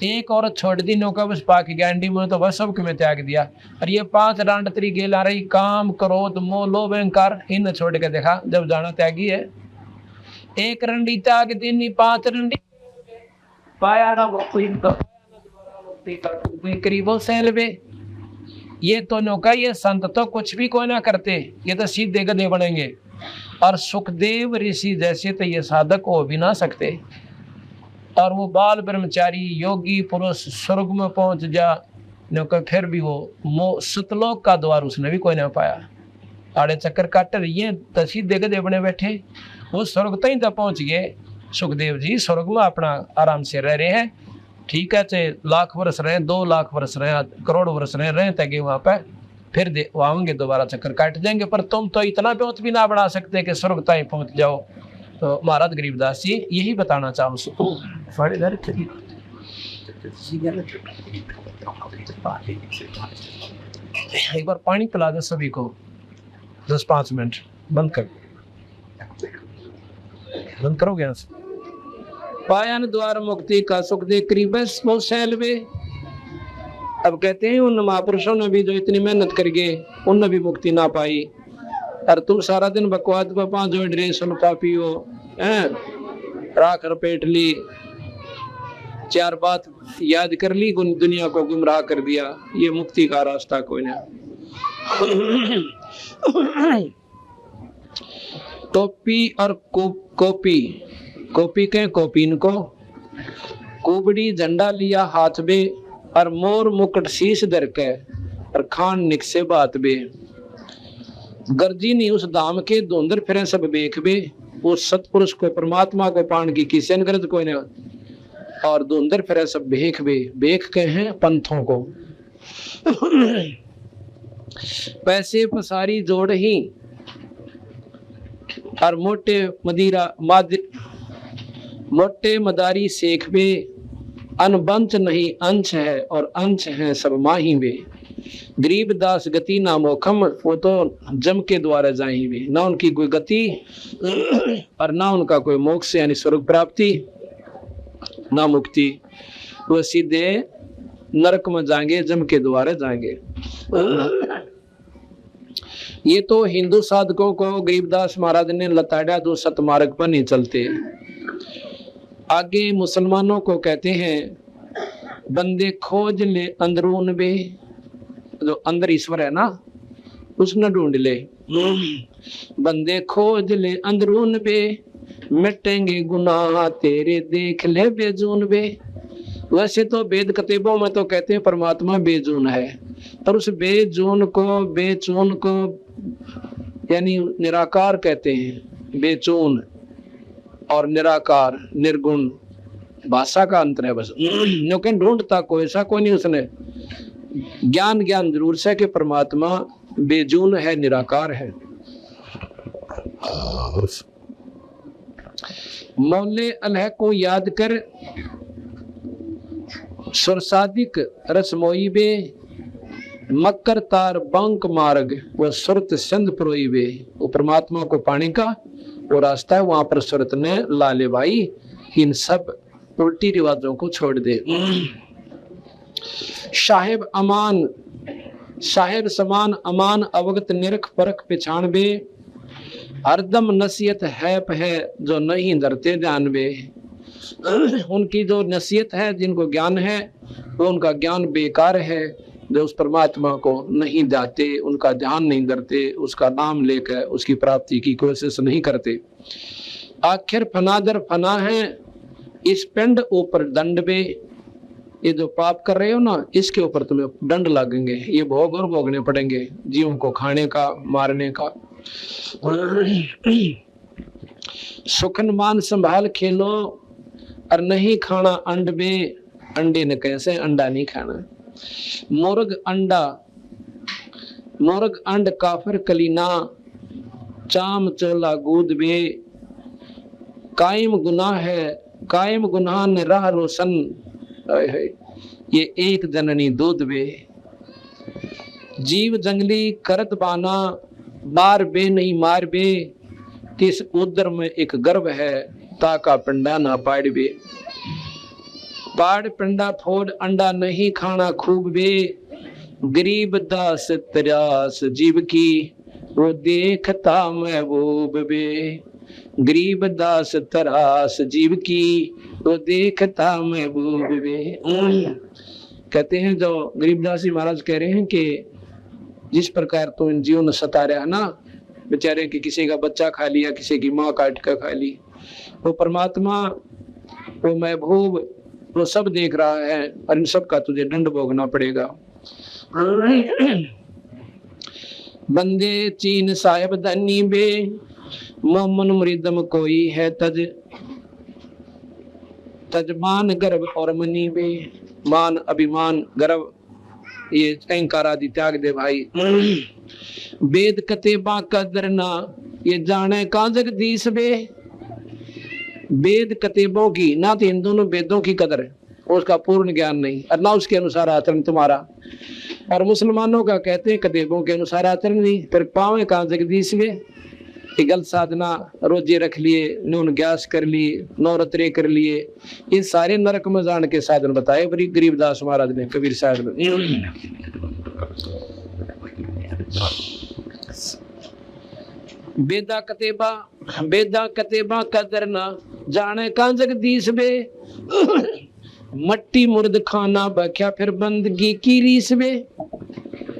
एक और छोड़ दी नौका बस पाक गैंडी में तो बस सबके में त्याग दिया, और ये 5 रांड तरी गेल आ रही, काम क्रोध मोह लोभ अहंकार इन छोड़ के देखा जब जाना त्यागी है। एक रंडी त्याग देनी 5 रंडी पाया ना करीबो सैलवे। ये तो नौका ये संत तो कुछ भी कोई ना करते, ये तो सीधे गधे बनेंगे, और सुखदेव ऋषि जैसे तो ये साधक हो भी ना सकते, और वो बाल ब्रह्मचारी योगी पुरुष स्वर्ग में पहुंच जा नौका, फिर भी वो सतलोक का द्वार उसने भी कोई ना पाया। आड़े चक्कर काट रही है तो सीधे गधे बने बैठे, वो स्वर्ग तक तो पहुंच गए। सुखदेव जी स्वर्ग में अपना आराम से रह रहे हैं, ठीक है, चाहे लाख वर्ष रहे 2 लाख वर्ष रहे करोड़ वर्ष रहे तक वहां पे फिर आएंगे दोबारा चक्कर काट जाएंगे, पर तुम तो इतना बहुत भी ना बना सकते कि स्वर्ग तक पहुंच जाओ। तो महाराज गरीबदास जी यही बताना चाहूँ। एक बार पानी पिला दो सभी को, 10-5 मिनट बंद करोगे यहाँ से। पायन द्वार मुक्ति का सुख दे करीबस बहुत सैलवे। अब कहते हैं उन महापुरुषों ने भी जो इतनी मेहनत कर गए उनने भी मुक्ति ना पाई, और तुम सारा दिन बकवाद पर 5 जोड़ रहे सुन पापी हो, राख रपेट ली चार बात याद कर ली, दुनिया को गुमराह कर दिया, ये मुक्ति का रास्ता कोई ना। टोपी और कॉपी, कॉपी के कॉपीन को, कुबड़ी झंडा लिया हाथ में और मोर मुकुट शीश धर के और खान निक से बात बे, गर्जी नहीं उस धाम के धुंधर फिरे सब बेख बे, उस सतपुरुष को परमात्मा को पान की किसी गरज कोई ने, और धुंधर फिरे सब बेख बे, बेख के हैं पंथों को। पैसे पसारी जोड़ ही और मोटे मदारी सेख बे, अनबंच नहीं अंश है और अंश है सब माही बे, गरीब दास गति ना मोखम, वो तो जम के द्वारा जाही बे, ना उनकी कोई गति और ना उनका कोई मोक्ष यानी स्वर्ग प्राप्ति ना मुक्ति, वो सीधे नरक में जाएंगे, जम के द्वारा जाएंगे। ये तो हिंदू साधकों को गरीबदास महाराज ने लताड़ा, जो सतमार्ग पर नहीं चलते। आगे मुसलमानों को कहते हैं बंदे खोज ले अंदरून बे, जो अंदर ईश्वर है ना उसने ढूंढ ले, बंदे खोज ले अंदरून बे, मिटेंगे गुनाह तेरे देख ले बेजून बे। वैसे तो वेद कतेबों में तो कहते हैं परमात्मा बेजून है, पर उस बेजून को बेचून को यानी निराकार कहते हैं। बेचून और निराकार निर्गुण भाषा का अंतर है बस, लेकिन ढूंढता कोई ऐसा कोई नहीं। उसने ज्ञान जरूर से कि परमात्मा बेजून है, निराकार है। मौले अल्लाह को याद कर सुरसादिक रसमोई बे, मकर तार बंक मार्ग वह सुरत संध प्रोई बे। वो परमात्मा को पाने का वो रास्ता है, वहां पर सुरत ने लाले भाई इन सब उल्टी रिवाजों को छोड़ दे। साहेब अमान साहेब समान अमान अवगत निरख परख पहचान बे, हरदम नसीहत है जो नहीं डरते ध्यान बे। उनकी जो नसीहत है, जिनको ज्ञान है, वो उनका ज्ञान बेकार है, जो उस परमात्मा को नहीं जाते, उनका ध्यान नहीं करते, उसका नाम लेकर उसकी प्राप्ति की कोशिश नहीं करते। आखिर फनादर फना है इस पिंड ऊपर दंड बे, ये जो पाप कर रहे हो ना इसके ऊपर तुम्हें दंड लगेंगे, ये भोग और भोगने पड़ेंगे, जीवों को खाने का मारने का। सुखन मान संभाल खेलो और नहीं खाना अंड बे, अंडे ने कैसे अंडा नहीं खाना। मोरग अंड काफर कलीना, चाम चोला गूद बे, कायम गुनाह ने राह रोशन, ये एक जननी दूध बे। जीव जंगली करत बाना, बार बे नहीं मार बे, किस उदर में एक गर्भ है, ताका पिंडा ना पाड़ बे। पाड़ पिंडा फोड़ अंडा नहीं खाना खूब बे, गरीब दास तरास जीव की वो देखता महबूब बे। गरीब दास तरास जीव की वो देखता महबूब बे। कहते हैं जो गरीबदास जी महाराज कह रहे हैं कि जिस प्रकार तो इन जीवों ने सता रहा ना, बेचारे कि किसी का बच्चा खा लिया, किसी की माँ काट कर खा ली, वो परमात्मा वो महबूब वो सब देख रहा है और इन सब का तुझे दंड भोगना पड़ेगा। बंदे चीन साहेब धनी बे, मोमन मृदम कोई है तजमान गर्भ और मनी बे। मान अभिमान गर्व ये अहंकार आदि त्याग दे भाई। वेद कतेबा कदर ना ये जाने का जगदीश बे। वेद कतेबों की ना तो इन दोनों वेदों की कदर है, उसका पूर्ण ज्ञान नहीं और ना उसके अनुसार आचरण तुम्हारा। और मुसलमानों का कहते हैं कतेबों के अनुसार आचरण नहीं, फिर पावे कहाँ जगदीश बे। गलत साधना रोजे रख लिए, नून ग्यास कर लिए, नौरत्रे कर लिए, ये सारे नरक में जान के साधन बताए बड़ी गरीबदास महाराज ने कबीर साहब ने। बेदा कतेबा कदर ना जाने का जगदीश बे। मट्टी मुर्द खाना बख्या फिर बंदगी की रीस में,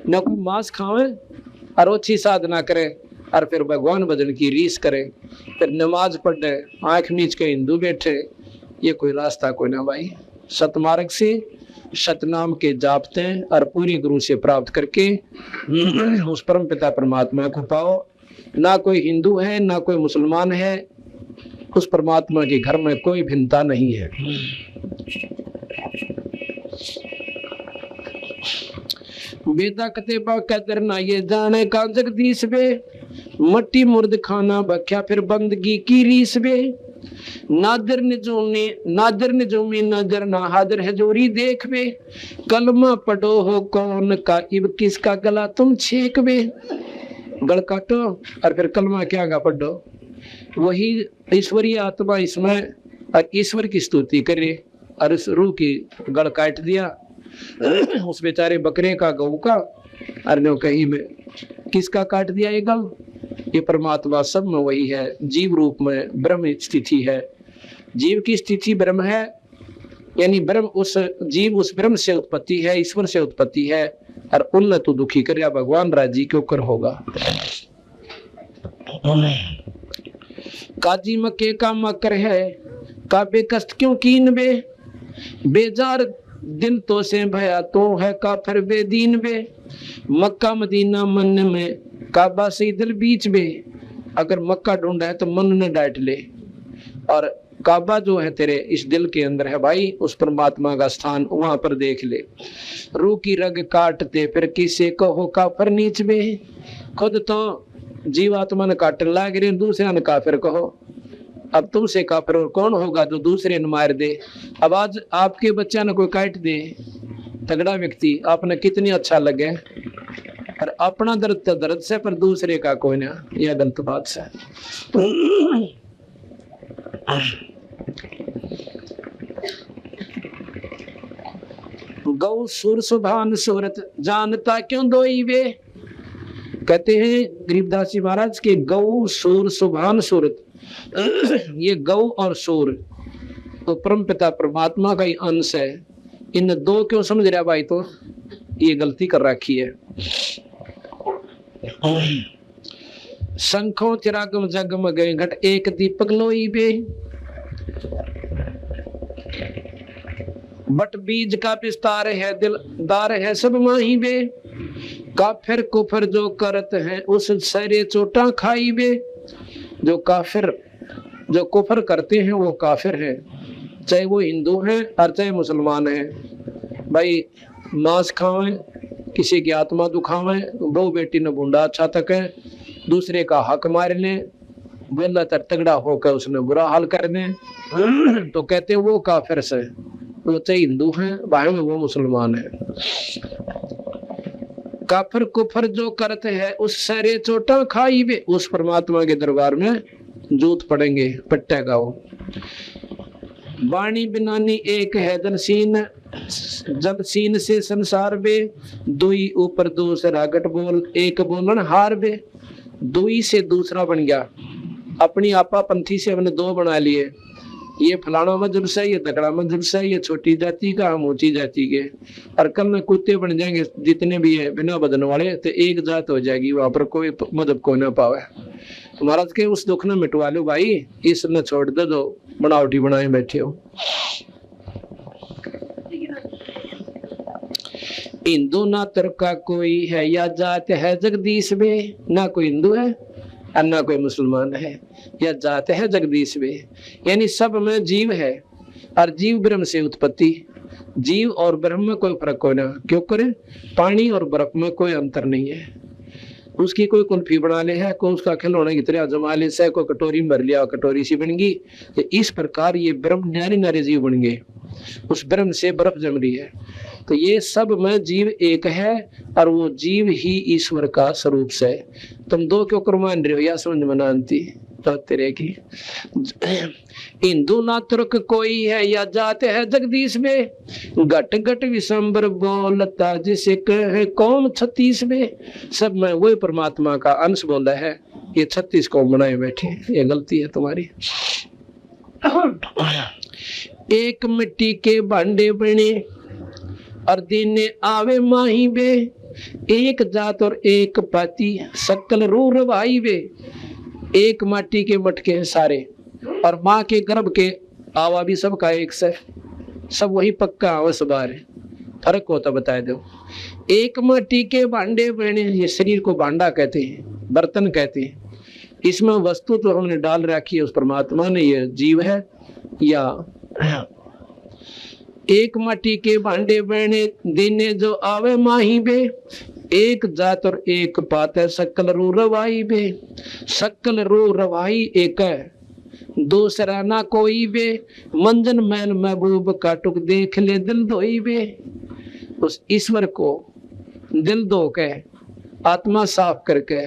न कोई मांस खावे और अच्छी साधना करे और फिर भगवान भजन की रीस करे, फिर नमाज पढ़े, आंख मीच के हिंदू बैठे, ये कोई रास्ता कोई ना भाई। सतमार्ग से सतनाम के जापते और पूरी गुरु से प्राप्त करके उस परम पिता परमात्मा को पाओ। ना कोई हिंदू है ना कोई मुसलमान है, उस परमात्मा के घर में कोई भिन्नता नहीं है। वेदा कतेबा कदर ना ये जाने का जगदीश बे, मट्टी मुर्द खाना बख्या फिर बंदगी की रीस बे, नादर निजूमी नजर ना हादर है जोरी देख बे, कलमा पढ़ो हो कौन का इब किसका गला तुम छेक बे। गल काटो और फिर कलमा क्या गा पढ़ो, वही ईश्वरीय आत्मा इसमें और ईश्वर की स्तुति करे और उस रूह की गल काट दिया, उस बेचारे बकरे का गऊ का, और कहीं में किसका काट दिया ये गल। ये परमात्मा सब में वही है, जीव रूप में ब्रह्म स्थिति है। जीव की स्थिति ब्रह्म है, यानी ब्रह्म उस जीव उस ब्रह्म से उत्पत्ति है, ईश्वर से उत्पत्ति है। और उन तो दुखी कर भगवान राजी क्यों कर होगा। काजी मक्के का मकर है का बेकस्त क्यों कीन बे, बेजार दिन तो से भया तो है काफिर बेदीन बे, मक्का मदीना मन में काबा से दिल बीच में। अगर मक्का ढूंढा है तो मन ने डांट ले, और काबा जो है तेरे इस दिल के अंदर है भाई, उस परमात्मा का स्थान वहां पर देख ले। रूह की रग काटते फिर किसे कहो काफिर नीच में, खुद तो जीवात्मा ने काटने लाग रहे, दूसरे ने काफिर कहो। अब तुमसे काफिर और कौन होगा जो दूसरे ने मार दे। अब आज आपके बच्चा ने कोई काट दे, तगड़ा व्यक्ति, आपने कितनी अच्छा लगे, और अपना दर्द तो दर्द से पर दूसरे का कोई ना, यह गलत बात से। गौ सुर सुभान सूरत जानता क्यों दोई वे, कहते हैं गरीबदास जी महाराज के गौ सुर सुभान सूरत, ये गौ और सूर तो परम पिता परमात्मा का ही अंश है। इन दो क्यों समझ रहा भाई, तो ये गलती कर रखी है। शंखों चिरागम जगमग घट एक दीपक लोई बे, बट बीज का विस्तार है दिलदार है सब माही बे, काफिर कुफर जो करत है उस सरे चोटा खाई बे। जो काफिर जो कुफर करते हैं वो काफिर है, चाहे वो हिंदू हैं और चाहे मुसलमान हैं। भाई मांस खावें, किसी की आत्मा दुखावें, बहू बेटी ने बूंदा अच्छा तक है, दूसरे का हक मार लें, बेला तर तगड़ा होकर उसने बुरा हाल कर दें, तो कहते हैं वो काफिर से। वो चाहे हिंदू हैं भाई में वो मुसलमान है। काफिर कुफर जो करते हैं उस सारे चोटा खाई वे, उस परमात्मा के दरबार में जूत पड़ेंगे पट्टेगा वो। वाणी बिनानी एक है धन सीन, जब सीन से संसार बे, दुई ऊपर दूसरा गट बोल एक बोलन हार बे। दुई से दूसरा बन गया, अपनी आपा पंथी से हमने दो बना लिए, ये फलाना मजहब से, ये तगड़ा मजहब से, ये छोटी जाति का, हम ऊंची जाति के, और कल में कुत्ते बन जाएंगे जितने भी है बिना बदन वाले, तो एक जात हो जाएगी, वहां पर कोई मजहब को ना पावे। महाराज के उस दुख ने मिटवा लो भाई, इसने छोड़ दे दो बनावटी बनाए बैठे हो। हिंदू ना तुर्क का कोई है या जात है जगदीश में, ना कोई हिंदू है और ना कोई मुसलमान है, या जात है जगदीश में, यानी सब में जीव है और जीव ब्रह्म से उत्पत्ति। जीव और ब्रह्म में कोई फर्क कोई ना, क्यों करे, पानी और बर्फ में कोई अंतर नहीं है। उसकी कोई कुल्फी बना ले है, कोई उसका खिलौने की तरह जमा ले से, कोई कटोरी में भर लिया कटोरी सी बन गई। तो इस प्रकार ये ब्रह्म नारी नारी जीव बन गए, उस ब्रह्म से बर्फ जम रही है। तो ये सब में जीव एक है और वो जीव ही ईश्वर का स्वरूप से। तुम दो क्यों कर मान रहे हो, या समझ में ना आती तो तेरे की। हिंदू ना तुर्क कोई है या जात है जगदीश में, घट घट विशंबर बोलता जिसे कहे कौम 36 में। सब में वही परमात्मा का अंश बोला है, ये 36 कौम बनाए बैठे, ये गलती है तुम्हारी। एक मिट्टी के भांडे बने और दिन आवे माही बे, एक जात और एक पाती सकल रू रवाई वे। एक माटी के मटके हैं सारे, और माँ के गर्भ के आवा भी सबका एक से, सब वही पक्का आवस बार है, फर्क होता बताए दो। एक माटी के भांडे बने, ये शरीर को भांडा कहते हैं, बर्तन कहते हैं। इसमें वस्तु तो हमने डाल रखी है उस परमात्मा ने, ये जीव है या एक माटी के भांडे बने दिन जो आवे माही बे, एक जात और एक पात है सकल रू रवाई बे। सकल रू रवाई एक है, दूसरा ना कोई बे। मंजन मैन महबूब काटुक देख ले दिल धोई बे। उस ईश्वर को दिल धो के, आत्मा साफ करके,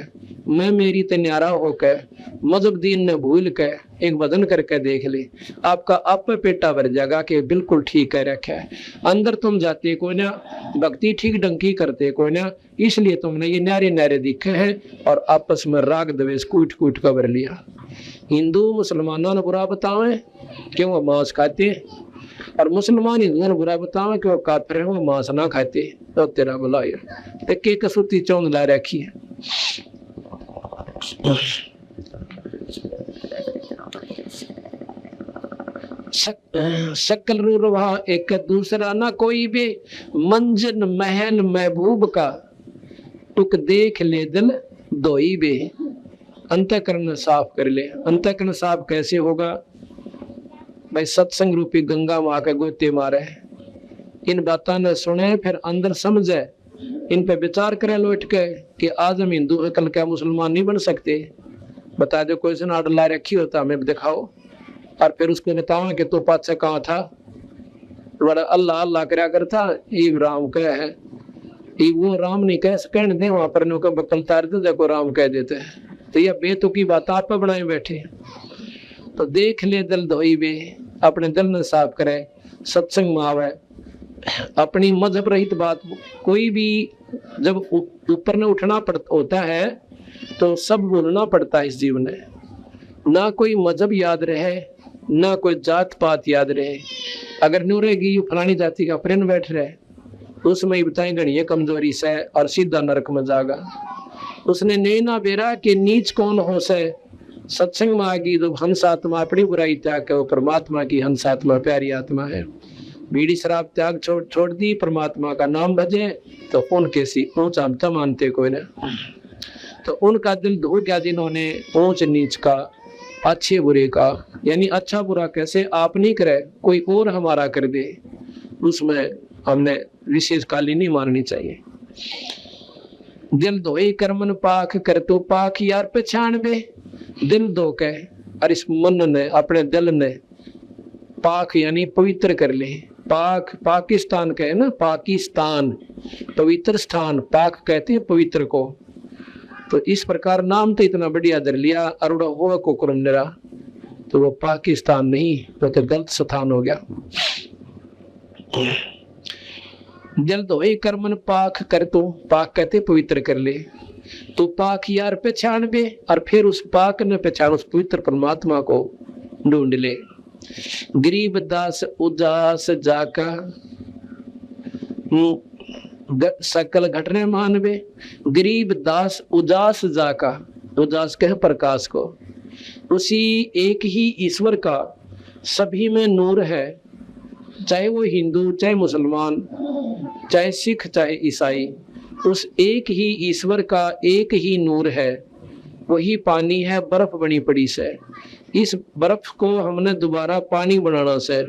मैं मेरी ते न्यारा होकर, मजहब दीन ने भूल के एक भजन करके देख ले, आपका आप पेटा भर जाएगा कि बिल्कुल ठीक कह रखा है। अंदर तुम जाते कोई ना, भक्ति ठीक ढंग की करते कोई ना, इसलिए तुमने ये न्यारे न्यारे दिखे हैं और आपस में राग द्वेष कूट कूट कर भर लिया। हिंदू मुसलमानों ने बुरा बतावे क्यों वो मांस खाते, और मुसलमान हिंदुओं ने बुरा बतावे कि वो काफिर है, वो मांस ना खाते। तो तेरा भला है के कसूती चौंध ला रखी है। शकल रू रवा एक दूसरा ना कोई बे। मंजन महल महबूब का टुक देख ले दिल धोई बे। अंतःकरण साफ कर ले। अंतःकरण साफ कैसे होगा भाई? सत्संग रूपी गंगा माँ के गोते मारे, इन बातों ने सुने, फिर अंदर समझे, इन पे विचार करे लौट के कि आज हम हिंदू है, कल क्या मुसलमान नहीं बन सकते। बता दो कोई से आर्डर ला रखी होता हमें दिखाओ, और फिर उसको बताओ कि तो पात से कहाँ था, बड़ा अल्लाह अल्लाह करया करता, ये राम कह है, ये वो राम नहीं कह सकते दे वहां पर नो बकल तार दे देखो राम कह देते हैं। तो यह बेतुकी बात आप पे बनाए बैठे। तो देख ले दिल धोई बे, अपने दिल ने साफ करे, सत्संग में आवे, अपनी मजहब रहित बात कोई भी जब ऊपर ने उठना होता है तो सब बोलना पड़ता है इस जीवन में। ना कोई मजहब याद रहे, ना कोई जात पात याद रहे। अगर न्यू रहेगी फलानी जाति का प्रेम बैठ रहे, उसमें ही बताए गणिये कमजोरी से और सीधा नरक में जागा। उसने नहीं ना बेरा कि नीच कौन हो से, सत्संग में आगी जो हंस आत्मा अपनी बुराई त्याग के वो परमात्मा की हंस आत्मा प्यारी आत्मा है। बीड़ी शराब त्याग छोड़ दी, परमात्मा का नाम भजे, तो उनके सी ऊंच आमता मानते कोई ना। तो उनका दिल धो गया जिन्होंने ऊंच नीच का, अच्छे बुरे का, यानी अच्छा बुरा कैसे आप नहीं करे कोई और हमारा कर दे, उसमें हमने विशेष काली नहीं माननी चाहिए। दिल धोए कर्मन पाख कर तो पाख यार पहचान बे। दिल धो के और इस मन ने अपने दिल ने पाक यानी पवित्र कर ले। पाक पाकिस्तान कहे ना, पाकिस्तान पवित्र स्थान, पाक कहते हैं पवित्र को। तो इस प्रकार नाम तो इतना बढ़िया धर लिया अरुड़ा हो को कुरमरा, तो वो पाकिस्तान नहीं, तो गलत स्थान हो गया। दिल धोए कर्मन पाक कर तो, पाक कहते पवित्र कर ले, तो पाक यार पहचान बे, और फिर उस पाक ने पहचान उस पवित्र परमात्मा को ढूंढ ले। गरीब दास उदास जाका सकल घटने मानवे। गरीब दास उदास जाका, उदास कह प्रकाश को, उसी एक ही ईश्वर का सभी में नूर है, चाहे वो हिंदू, चाहे मुसलमान, चाहे सिख, चाहे ईसाई, उस एक ही ईश्वर का एक ही नूर है। वही पानी है, बर्फ बनी पड़ी से। इस बर्फ को हमने दोबारा पानी बनाना से,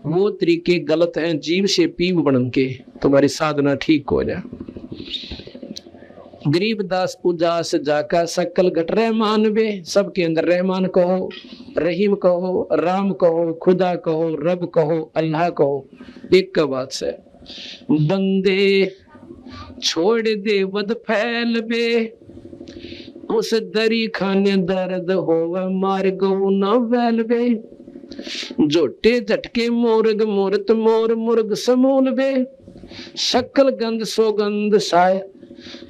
वो तरीके गलत हैं जीव से पीव बन के, तुम्हारी साधना ठीक हो जाए। गरीब दास उदास जाका सकल घट रहमान बे। सबके अंदर रहमान कहो, रहीम कहो, राम कहो, खुदा कहो, रब कहो, अल्लाह कहो, एक का बात से। बंदे छोड़ दे वद फैल बे, उस दरी खाने दर्द होवे मार गौ न वैल बे। जोटे झटके मोरग मूर्त मोर मुर्ग समूल बे। सकल गंध सुगंध साय,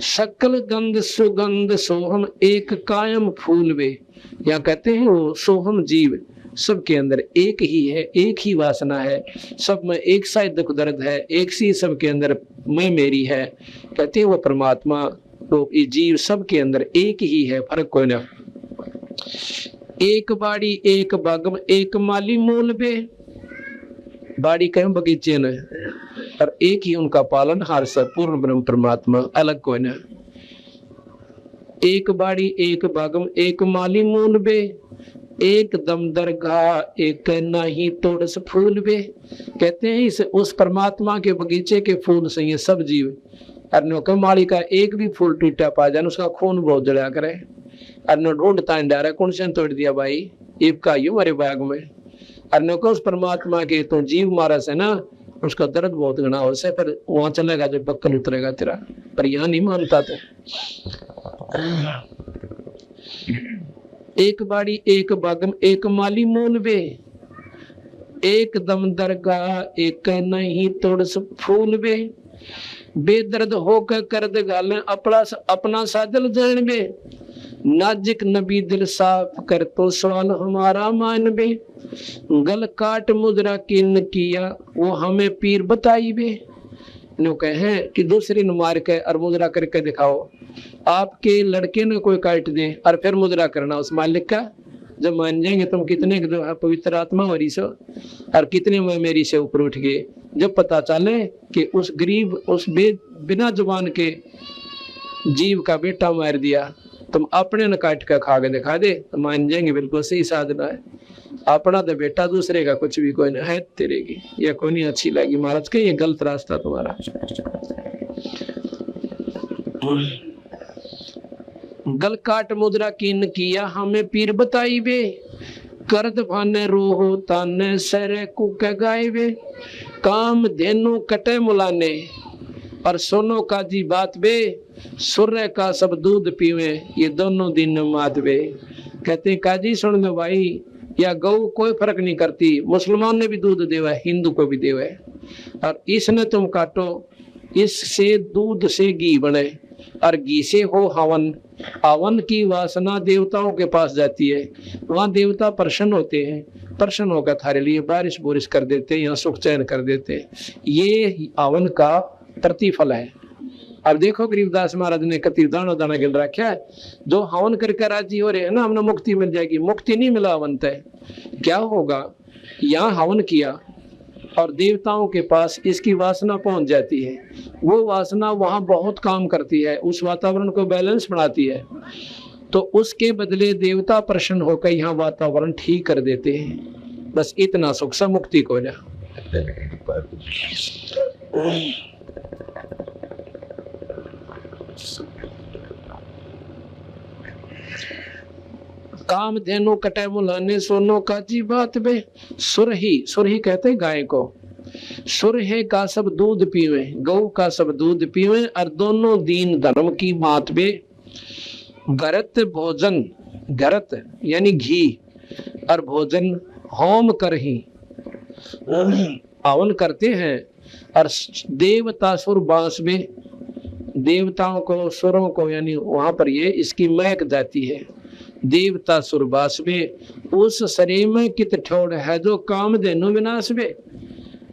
सकल गंध सुगंध सोहम एक कायम फूल बे। या कहते हैं वो सोहम जीव, सबके अंदर एक ही है, एक ही वासना है, सब में एक सा दुख दर्द है, एक सी सबके अंदर मैं मेरी है। कहते हैं वो परमात्मा तो ये जीव सबके अंदर एक ही है, फर्क कोई ना। एक बाड़ी एक बागम एक माली मूल बे, बाड़ी कहीं बगीचे न और एक ही उनका पालन हार सब पूर्ण ब्रह्म परमात्मा, अलग कोई ना। एक बाड़ी एक बागम एक माली मूल बे, एक दम दरगाह एक नहीं तोड़स फूल बे। कहते हैं इस उस परमात्मा के बगीचे के फूल से ये सब जीव, अरे माली का एक भी फूल टूटा पा जाए उसका खून बहुत जड़ा करे, अरे ढूंढता डारा कौन से तोड़ दिया भाई ईब का यू हमारे बाग में। अरे को उस परमात्मा के तो जीव मारा से ना उसका दर्द बहुत घना हो से, पर वहां चलेगा जब बक्कल उतरेगा तेरा, पर यहाँ नहीं मानता तो। एक बाड़ी एक बागम एक माली मूल बे, एक दम दरगाह एक नहीं तोड़स फूल बे। बेदर्द होकर कर्द गाले अपना साजल जान बे, नाजिक नबी दिल साफ कर तो सवाल हमारा मान बे। गल काट मुद्रा किन किया वो हमें पीर बताई बे। नो कहे कि दूसरे ने मार के और मुद्रा करके दिखाओ, आपके लड़के ने कोई काट दे और फिर मुद्रा करना उस मालिक का, जब मान जाएंगे तुम कितने पवित्र आत्मा हमारी से और कितने में मेरी से ऊपर उठ गए। जब पता चले कि उस गरीब उस बिना जुबान के जीव का बेटा मार दिया, तुम अपने न काट कर खा के दिखा दे तो मान जाएंगे बिल्कुल सही साधना है। अपना तो बेटा दूसरे का कुछ भी कोई नहीं है तेरे की, यह कोई नहीं अच्छी लगी महाराज के, ये गलत रास्ता तुम्हारा। गल काट मुद्रा किन किया हमें पीर बताई बे, करद भाने रोहो ताने सरे कुक गाय बे। काम धेनु कटे मुलाने और सोनो का जी बात बे, सूर्य का सब दूध पीवे ये दोनों दिन मात बे। कहते काजी सुन दो भाई, या गौ कोई फर्क नहीं करती, मुसलमान ने भी दूध देवा है हिंदू को भी देवा है, और इसने तुम काटो, इससे दूध से घी बने और घी से हो हवन। हवन की वासना देवताओं के पास जाती है, वहां देवता प्रसन्न होते हैं, प्रसन्न होकर थारे लिए बारिश बोरिश कर देते हैं, यहाँ सुख चैन कर देते हैं। ये हवन का प्रतिफल है। अब देखो गरीबदास महाराज ने कति दाना दाना गिन रखा है, जो हवन करके राजी हो रहे हैं ना हमने मुक्ति मिल जाएगी, मुक्ति नहीं मिला हवन तय। क्या होगा, यहाँ हवन किया और देवताओं के पास इसकी वासना पहुंच जाती है, वो वासना वहां बहुत काम करती है, उस वातावरण को बैलेंस बनाती है, तो उसके बदले देवता प्रसन्न होकर यहाँ वातावरण ठीक कर देते हैं। बस इतना सुख सा मुक्ति को जा। काम धेनु कटे मुलाने सोनो का जी बात बे। सुरही कहते गाय को, सुरहे का सब दूध पीवे, गौ का सब दूध पीवे और दोनों दीन धर्म की बात बे। गरत भोजन, गरत यानी घी और भोजन होम कर ही हवन करते हैं और देवता सुर बांस में देवताओं को सुरों को यानी वहां पर ये इसकी महक जाती है। देवता सुरबास में उस शरीर में कित ठोड़ है जो काम देनु विनाश में।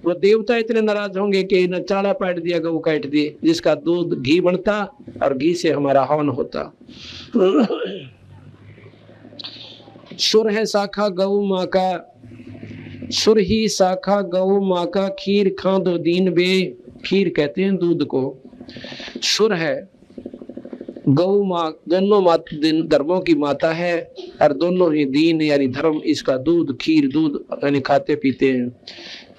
वो देवता इतने नाराज होंगे कि न चाड़ा पाट दिया गौ काट दिए, जिसका दूध घी बनता और घी से हमारा हवन होता। सुर है शाखा गौ माँ का, सुर ही शाखा गौ माँ का खीर खा दो दीन बे। खीर कहते हैं दूध को। सुर है गौ माँ, दोनों धर्मों की माता है और दोनों ही दीन यानी धर्म, इसका दूध खीर दूध यानी खाते पीते हैं।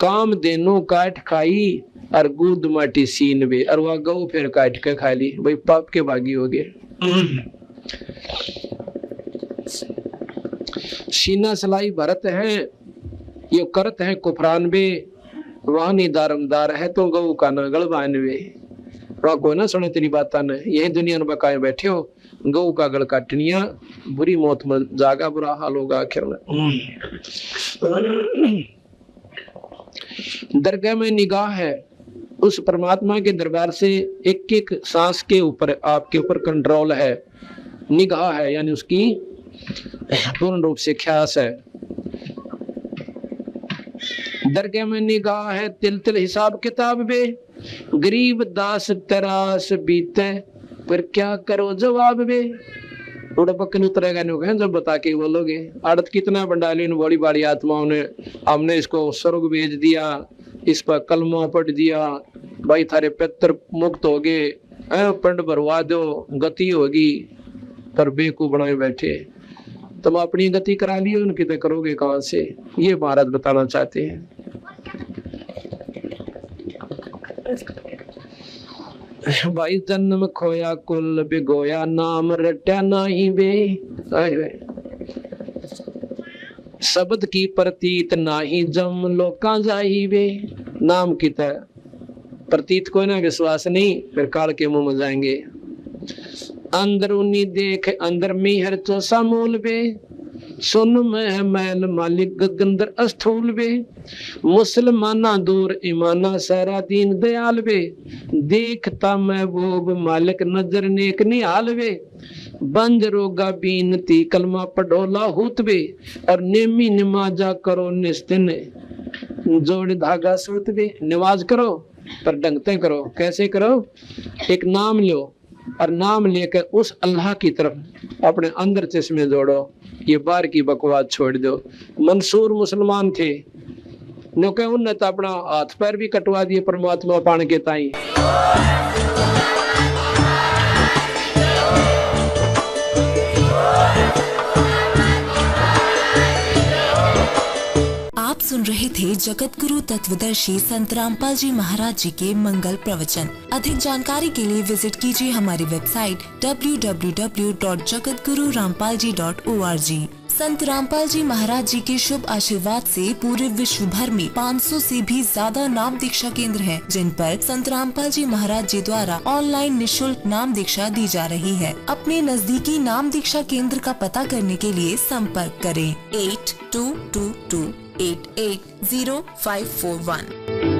काम देनो काट खाई और गुद माटी सीन वे, और वह गौ फिर काट के खा ली, भाई पाप के भागी हो गए। सीना सलाई भरत है ये करत है कुफरान बे, वानी दारमदार है तो गौ का न गलबान वे। वहाँ को ना सुने तेरी बात न, यही दुनिया में बकाए बैठे हो, गौ का गल काटनिया बुरी मौत में जागा, बुरा हाल होगा आखिर में। दरगाह में निगाह है, उस परमात्मा के दरबार से एक एक सांस के ऊपर आपके ऊपर कंट्रोल है, निगाह है यानी उसकी पूर्ण रूप से ख्यास है। दरगाह में निगाह है तिल तिल हिसाब किताब बे, गरीब दास तरास बीते पर क्या करो जवाब बे। थोड़ा पक्के उतरेगा नहीं कहें जब बता के बोलोगे। आड़त कितना बंडाली इन बड़ी बड़ी आत्माओं ने, हमने इसको स्वर्ग भेज दिया, इस पर कलमा पढ़ दिया, भाई थारे पितर मुक्त हो गए, पंड भरवा दो गति होगी, पर बेकूफ बनाए बैठे। तुम अपनी गति करा लियो, उनकी तो करोगे कहां से? ये महाराज बताना चाहते हैं। भाई जन्म खोया कुल बिगोया, नाम रट्या नाही बे। शब्द की प्रतीत नाही जम लोका जाई बे। नाम की तरह प्रतीत कोई ना विश्वास नहीं, फिर काल के मुंह में जाएंगे। अंदरूनी देख अंदर मीहर चौसा मूल बे, सुन में मैल मालिक गगंदर अस्थूल बे। मुसलमाना दूर ईमाना सारा दीन दयाल बे, देखता महबूब मालिक नजर नेक निहाल बे। बंज रोगा बीनती कलमा पढ़ोला हुत बे, और नेमी नमाजा करो निस्तिन जोड़ धागा सूत बे। नमाज करो पर ढंगते करो। कैसे करो? एक नाम लो और नाम लेकर उस अल्लाह की तरफ अपने अंदर चश्मे जोड़ो, ये बाहर की बकवास छोड़ दो। मंसूर मुसलमान थे, नो के उनने तो अपना हाथ पैर भी कटवा दिए परमात्मा पाने के ताई। आप सुन रहे थे जगत गुरु तत्वदर्शी संत रामपाल जी महाराज जी के मंगल प्रवचन। अधिक जानकारी के लिए विजिट कीजिए हमारी वेबसाइट www.jagatgururampalji.org। संत रामपाल जी महाराज जी के शुभ आशीर्वाद से पूरे विश्व भर में 500 से भी ज्यादा नाम दीक्षा केंद्र हैं, जिन पर संत रामपाल जी महाराज जी द्वारा ऑनलाइन निशुल्क नाम दीक्षा दी जा रही है। अपने नजदीकी नाम दीक्षा केंद्र का पता करने के लिए संपर्क करें 8222880541।